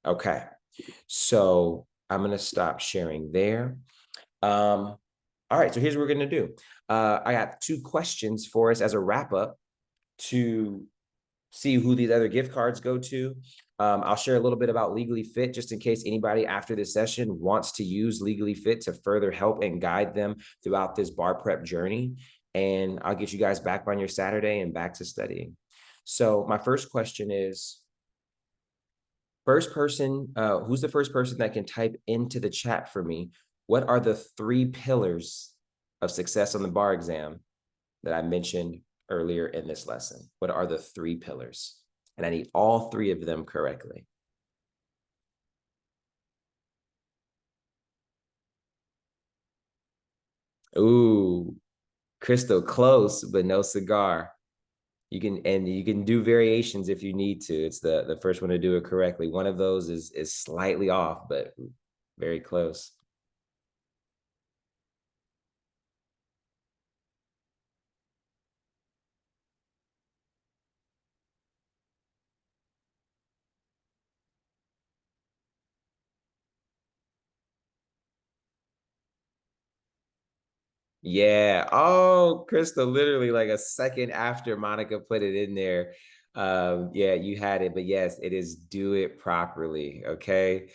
Okay, so I'm going to stop sharing there. All right, so here's what we're going to do. I got 2 questions for us as a wrap up to see who these other gift cards go to. I'll share a little bit about Legally Fit just in case anybody after this session wants to use Legally Fit to further help and guide them throughout this bar prep journey. And I'll get you guys back on your Saturday and back to studying. So my first question is, first person, who's the first person that can type into the chat for me? What are the 3 pillars of success on the bar exam that I mentioned earlier in this lesson? What are the 3 pillars? And I need all 3 of them correctly. Ooh, Crystal, close, but no cigar. You can do variations if you need to. It's the first one to do it correctly. One of those is slightly off, but very close. Yeah. Oh, Crystal, literally like a second after Monica put it in there. Yeah, you had it, but yes, it is do it properly. Okay.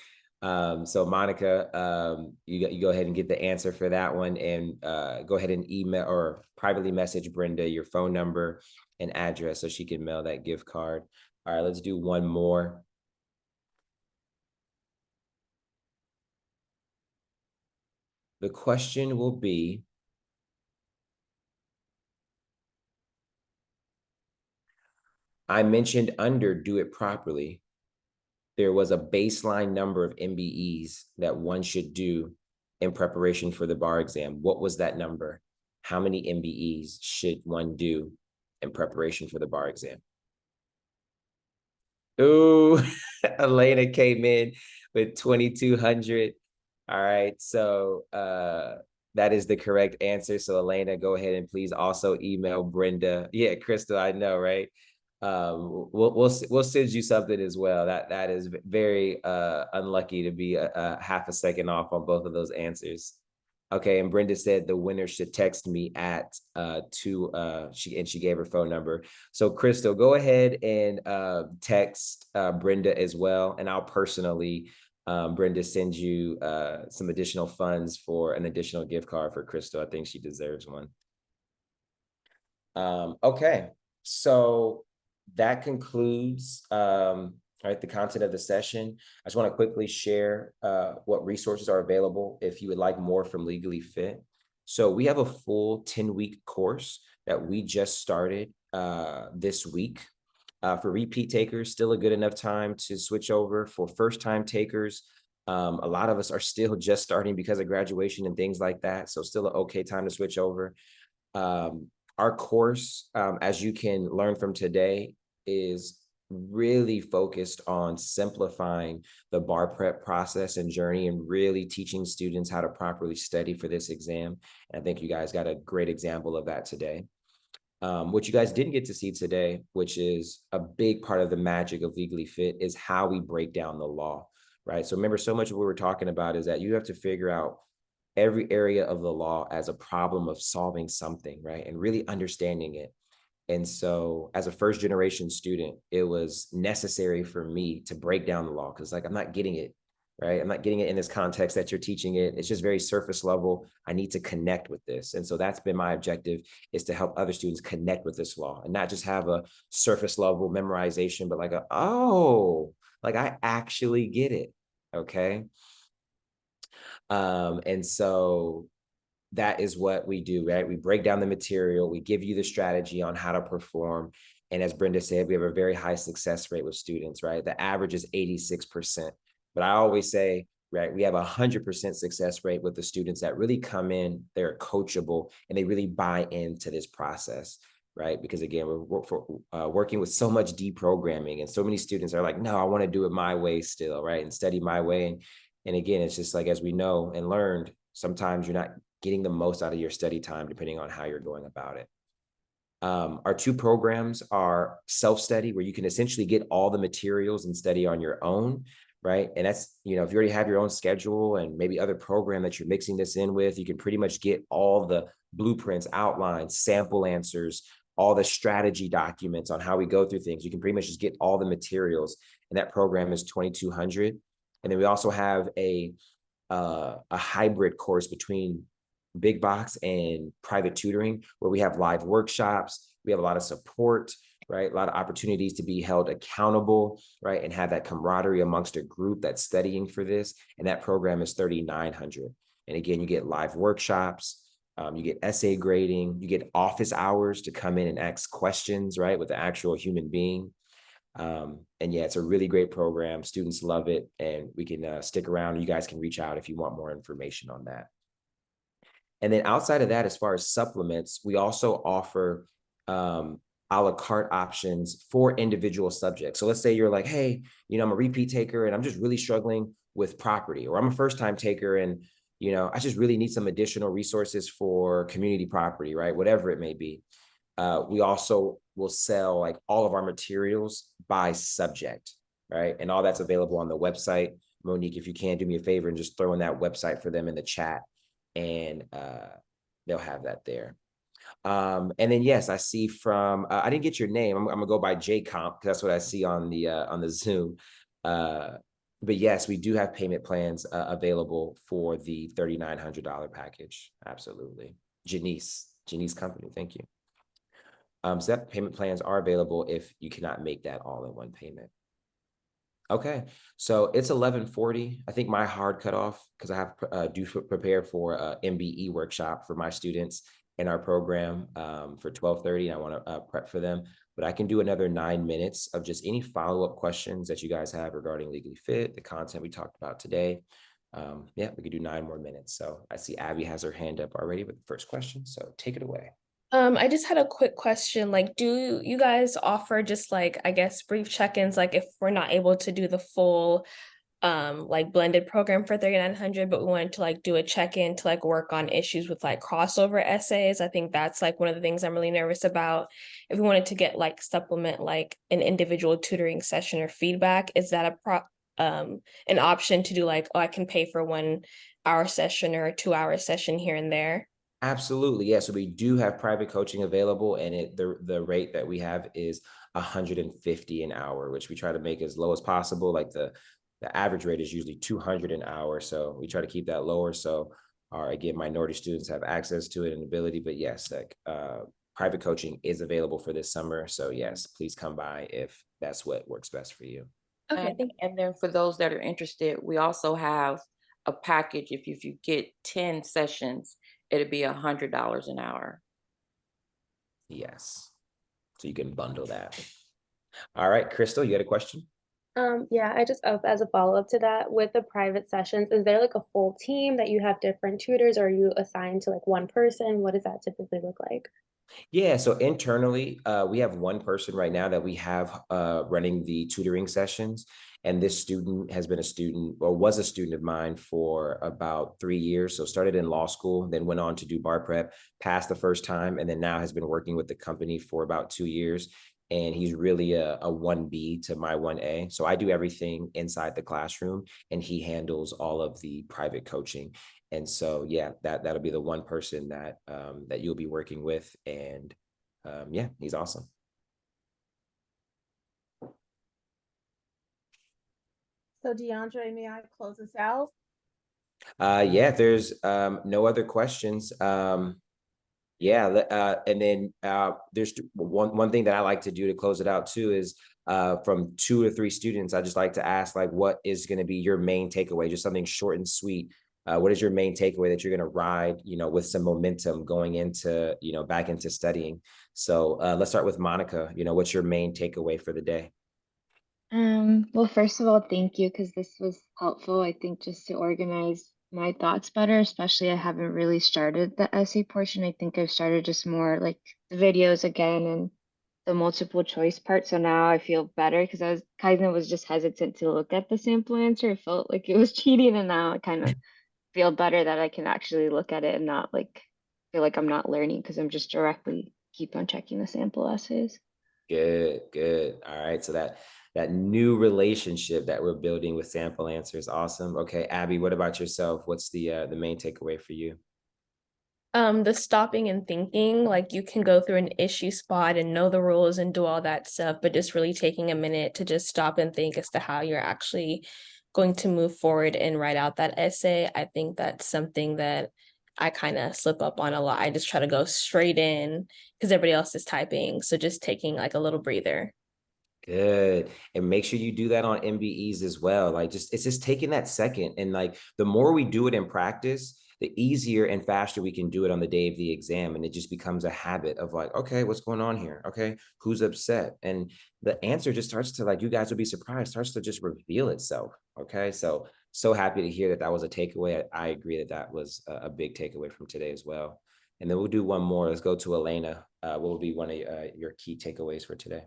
So Monica, you go ahead and get the answer for that one, and go ahead and email or privately message Brenda your phone number and address so she can mail that gift card. All right, let's do one more. The question will be, I mentioned under do it properly, there was a baseline number of MBEs that one should do in preparation for the bar exam. What was that number? How many MBEs should one do in preparation for the bar exam? Ooh, Elena came in with 2,200. All right, so that is the correct answer. So Elena, go ahead and please also email Brenda. Yeah, Crystal, I know, right? We'll send you something as well. That is very unlucky to be a half a second off on both of those answers. Okay, and Brenda said the winner should text me at she gave her phone number. So Crystal, go ahead and text Brenda as well, and I'll personally Brenda send you some additional funds for an additional gift card for Crystal. I think she deserves one. Okay, so that concludes right, the content of the session. I just want to quickly share what resources are available if you would like more from Legally Fit. So we have a full 10-week course that we just started this week. For repeat takers, still a good enough time to switch over. For first-time takers, a lot of us are still just starting because of graduation and things like that. So still an okay time to switch over. Our course, as you can learn from today, is really focused on simplifying the bar prep process and journey and really teaching students how to properly study for this exam. And I think you guys got a great example of that today. What you guys didn't get to see today, which is a big part of the magic of Legally Fit, is how we break down the law, right? So remember, so much of what we're talking about is that you have to figure out every area of the law as a problem of solving something, right? And really understanding it. And so as a first generation student, it was necessary for me to break down the law because like I'm not getting it, right? I'm not getting it in this context that you're teaching it. It's just very surface level. I need to connect with this. And so that's been my objective, is to help other students connect with this law and not just have a surface level memorization, but like like I actually get it. Okay. And so that is what we do, right? We break down the material, we give you the strategy on how to perform. And as Brenda said, we have a very high success rate with students, right? The average is 86%. But I always say, right, we have 100% success rate with the students that really come in, they're coachable, and they really buy into this process, right? Because again, we're working with so much deprogramming, and so many students are like, no, I want to do it my way still, right? And study my way. And again, it's just like, as we know and learned, sometimes you're not getting the most out of your study time, depending on how you're going about it. Our two programs are self-study, where you can essentially get all the materials and study on your own, right? And that's, if you already have your own schedule and maybe other program that you're mixing this in with, you can pretty much get all the blueprints, outlines, sample answers, all the strategy documents on how we go through things. You can pretty much just get all the materials, and that program is $2,200. And then we also have a hybrid course between big box and private tutoring, where we have live workshops, we have a lot of support, right? A lot of opportunities to be held accountable, right? And have that camaraderie amongst a group that's studying for this. And that program is $3,900. And again, you get live workshops, you get essay grading, you get office hours to come in and ask questions, right? With the actual human being. And yeah, it's a really great program. Students love it, and we can stick around. You guys can reach out if you want more information on that. And then outside of that, as far as supplements, we also offer a la carte options for individual subjects. So let's say you're like, hey, I'm a repeat taker and I'm just really struggling with property, or I'm a first time taker and, I just really need some additional resources for community property, right? Whatever it may be. We also will sell like all of our materials by subject, right? And all that's available on the website. Monique, if you can do me a favor and just throw in that website for them in the chat, and they'll have that there. And then yes, I see from I didn't get your name. I'm gonna go by JComp because that's what I see on the Zoom. But yes, we do have payment plans available for the $3,900 package. Absolutely, Janice Company. Thank you. So that payment plans are available if you cannot make that all in one payment. Okay, so it's 11:40. I think my hard cutoff, because I have due prepare for a MBE workshop for my students in our program for 12:30. I want to prep for them, but I can do another 9 minutes of just any follow-up questions that you guys have regarding Legally Fit, the content we talked about today. Yeah, we could do 9 more minutes. So I see Abby has her hand up already with the first question. So take it away. I just had a quick question. Like, do you guys offer just like, I guess, brief check-ins, like if we're not able to do the full like blended program for 3,900, but we wanted to like do a check-in to like work on issues with like crossover essays? I think that's like one of the things I'm really nervous about. If we wanted to get like supplement like an individual tutoring session or feedback, is that an option to do like, oh, I can pay for 1 hour session or a 2 hour session here and there? Absolutely. Yeah. So we do have private coaching available, and the rate that we have is $150 an hour, which we try to make as low as possible. Like the average rate is usually $200 an hour. So we try to keep that lower. So again, minority students have access to it and ability. But yes, like private coaching is available for this summer. So yes, please come by if that's what works best for you. Okay, And then for those that are interested, we also have a package. If you get 10 sessions, it'd be $100 an hour. Yes. So you can bundle that. All right, Crystal, you had a question? Yeah, I just as a follow-up to that, with the private sessions, is there like a full team that you have different tutors, or are you assigned to like one person? What does that typically look like? Yeah, so internally, we have one person right now that we have running the tutoring sessions. And this student has been a student or was a student of mine for about 3 years. So started in law school, then went on to do bar prep, passed the first time, and then now has been working with the company for about 2 years. And he's really a 1B to my 1A. So I do everything inside the classroom, and he handles all of the private coaching. And so, yeah, that'll be the one person that that you'll be working with, and yeah, he's awesome. So DeAndre, may I close us out? Yeah, if there's no other questions. Yeah, and then there's one thing that I like to do to close it out too is from 2 or 3 students, I just like to ask, like, what is going to be your main takeaway? Just something short and sweet. What is your main takeaway that you're going to ride, with some momentum going into, back into studying? So let's start with Monica. What's your main takeaway for the day? Well, first of all, thank you because this was helpful, I think, just to organize my thoughts better, especially I haven't really started the essay portion. I think I've started just more like the videos again and the multiple choice part. So now I feel better because I was kind of was just hesitant to look at the sample answer. It felt like it was cheating, and now I kind of feel better that I can actually look at it and not like feel like I'm not learning because I'm just directly keep on checking the sample essays. Good, good. All right. So that new relationship that we're building with sample answers, awesome. Okay, Abby, what about yourself? What's the main takeaway for you? The stopping and thinking, like you can go through an issue spot and know the rules and do all that stuff, but just really taking a minute to just stop and think as to how you're actually going to move forward and write out that essay. I think that's something that I kind of slip up on a lot. I just try to go straight in because everybody else is typing. So just taking like a little breather. Good. And make sure you do that on MBEs as well. Like it's just taking that second. And like the more we do it in practice, the easier and faster we can do it on the day of the exam. And it just becomes a habit of like, okay, what's going on here? Okay, who's upset? And the answer just starts to, like, you guys will be surprised, starts to just reveal itself. Okay. So happy to hear that that was a takeaway. I agree that that was a big takeaway from today as well. And then we'll do one more. Let's go to Elena. What will be one of your key takeaways for today?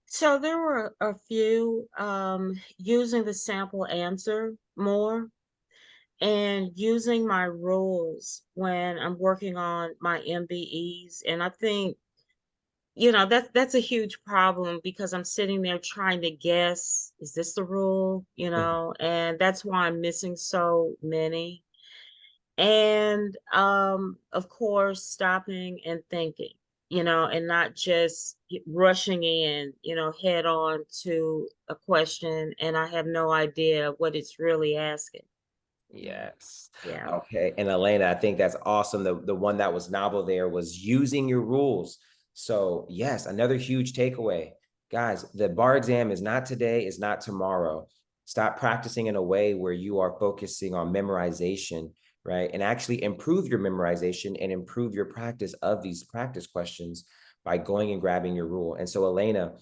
So there were a few using the sample answer more and using my rules when I'm working on my MBEs. And I think, that's a huge problem because I'm sitting there trying to guess, is this the rule? And that's why I'm missing so many. And of course, stopping and thinking, and not just rushing in, head on to a question and I have no idea what it's really asking. Yes. Yeah. Okay. And Elena, I think that's awesome. The one that was novel there was using your rules. So yes, another huge takeaway. Guys, the bar exam is not today, is not tomorrow. Stop practicing in a way where you are focusing on memorization, right? And actually improve your memorization and improve your practice of these practice questions by going and grabbing your rule. And so, Elena,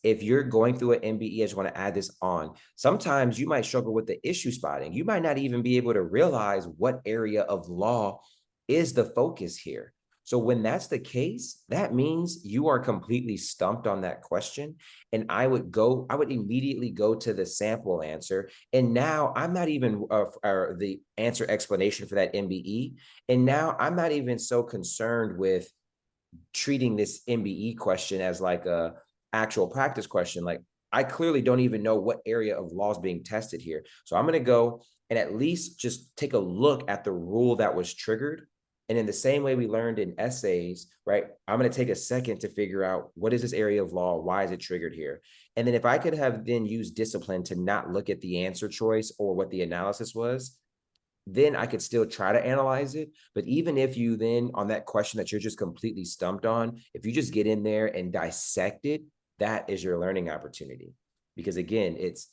if you're going through an MBE, I just want to add this on. Sometimes you might struggle with the issue spotting. You might not even be able to realize what area of law is the focus here. So when that's the case, that means you are completely stumped on that question. And I would immediately go to the sample answer. And now I'm not even the answer explanation for that MBE. And now I'm not even so concerned with treating this MBE question as like a actual practice question. Like, I clearly don't even know what area of law is being tested here. So I'm going to go and at least just take a look at the rule that was triggered. And in the same way we learned in essays, right? I'm going to take a second to figure out what is this area of law? Why is it triggered here? And then if I could have then used discipline to not look at the answer choice or what the analysis was, then I could still try to analyze it. But even if you then, on that question that you're just completely stumped on, if you just get in there and dissect it, that is your learning opportunity. Because again, it's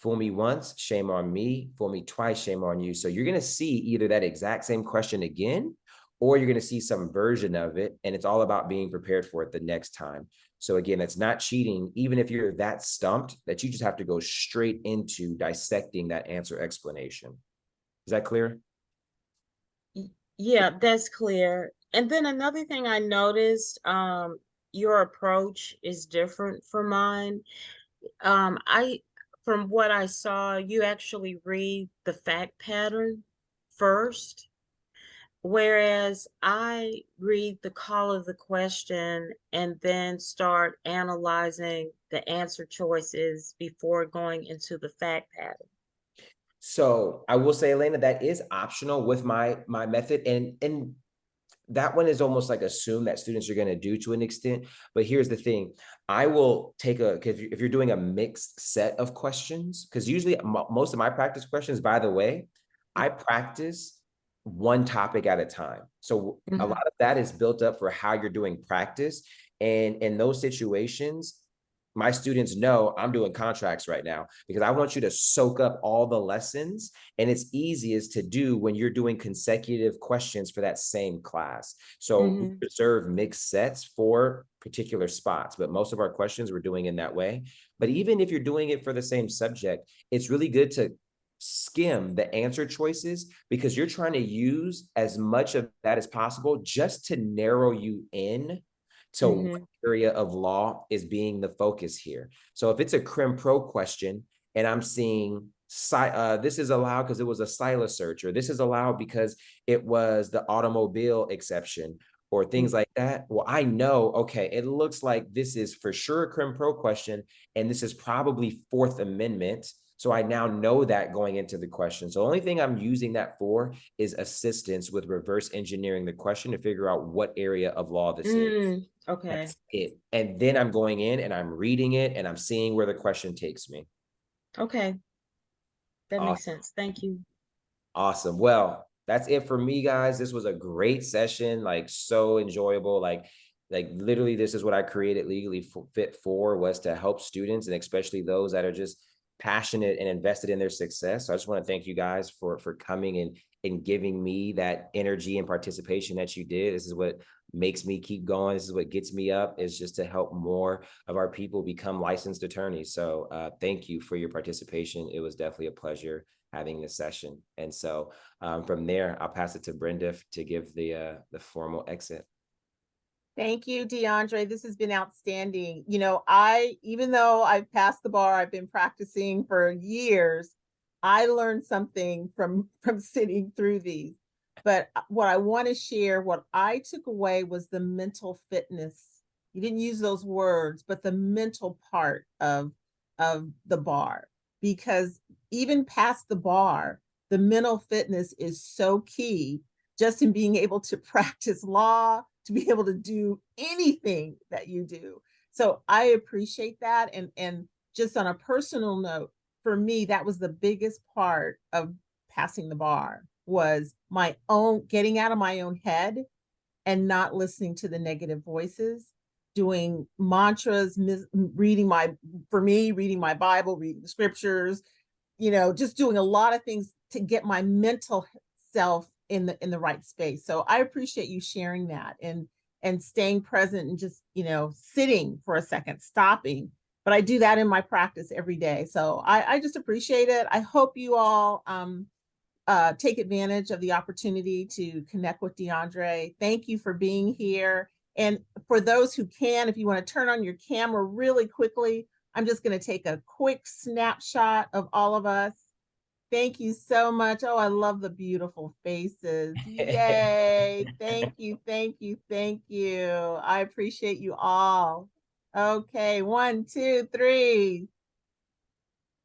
fool me once, shame on me, fool me twice, shame on you. So you're going to see either that exact same question again, or you're going to see some version of it. And it's all about being prepared for it the next time. So again, it's not cheating, even if you're that stumped, that you just have to go straight into dissecting that answer explanation. Is that clear? Yeah, that's clear. And then another thing I noticed, your approach is different from mine. I, from what I saw, you actually read the fact pattern first, whereas I read the call of the question and then start analyzing the answer choices before going into the fact pattern. So I will say, Elena, that is optional with my method, and that one is almost like assumed that students are going to do to an extent. But here's the thing: I will take if you're doing a mixed set of questions, because usually most of my practice questions, by the way, I practice one topic at a time. So a lot of that is built up for how you're doing practice, and in those situations, my students know I'm doing contracts right now because I want you to soak up all the lessons. And it's easiest to do when you're doing consecutive questions for that same class. So we reserve mixed sets for particular spots, but most of our questions we're doing in that way. But even if you're doing it for the same subject, it's really good to skim the answer choices because you're trying to use as much of that as possible just to narrow you in to what area of law is being the focus here. So if it's a crim pro question and I'm seeing this is allowed because it was a SILA search, or this is allowed because it was the automobile exception, or things like that. Well, I know, okay, it looks like this is for sure a crim pro question, and this is probably Fourth Amendment. So I now know that going into the question. So the only thing I'm using that for is assistance with reverse engineering the question to figure out what area of law this is. Okay. That's it. And then I'm going in and I'm reading it and I'm seeing where the question takes me. Okay. That Awesome. makes sense. Thank you. Awesome. Well, that's it for me, guys. This was a great session, like so enjoyable. Like literally, this is what I created Legally Fit for, was to help students, and especially those that are just passionate and invested in their success. So I just want to thank you guys for coming and giving me that energy and participation that you did. This is what makes me keep going. This is what gets me up, is just to help more of our people become licensed attorneys. So thank you for your participation. It was definitely a pleasure having this session. And so from there, I'll pass it to Brenda to give the formal exit. Thank you, DeAndre. This has been outstanding. You know, even though I've passed the bar, I've been practicing for years, I learned something from sitting through these. But what I want to share, what I took away was the mental fitness. You didn't use those words, but the mental part of the bar, because even past the bar, the mental fitness is so key just in being able to practice law, to be able to do anything that you do. So I appreciate that. And just on a personal note, for me, that was the biggest part of passing the bar, was my own getting out of my own head and not listening to the negative voices, doing mantras, reading my Bible, reading the scriptures, just doing a lot of things to get my mental self in the right space. So I appreciate you sharing that and staying present and just, sitting for a second, stopping. But I do that in my practice every day. So I just appreciate it. I hope you all take advantage of the opportunity to connect with DeAndre. Thank you for being here. And for those who can, if you want to turn on your camera really quickly, I'm just going to take a quick snapshot of all of us. Thank you so much. Oh, I love the beautiful faces. Yay. Thank you, thank you, thank you. I appreciate you all. Okay, 1, 2, 3.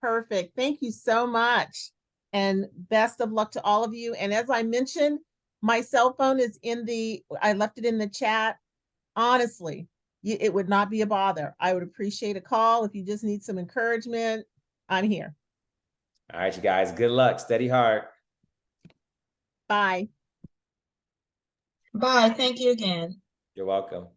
Perfect. Thank you so much. And best of luck to all of you. And as I mentioned, my cell phone is I left it in the chat. Honestly, it would not be a bother. I would appreciate a call if you just need some encouragement. I'm here. All right, you guys, good luck. Steady heart. Bye. Bye. Thank you again. You're welcome.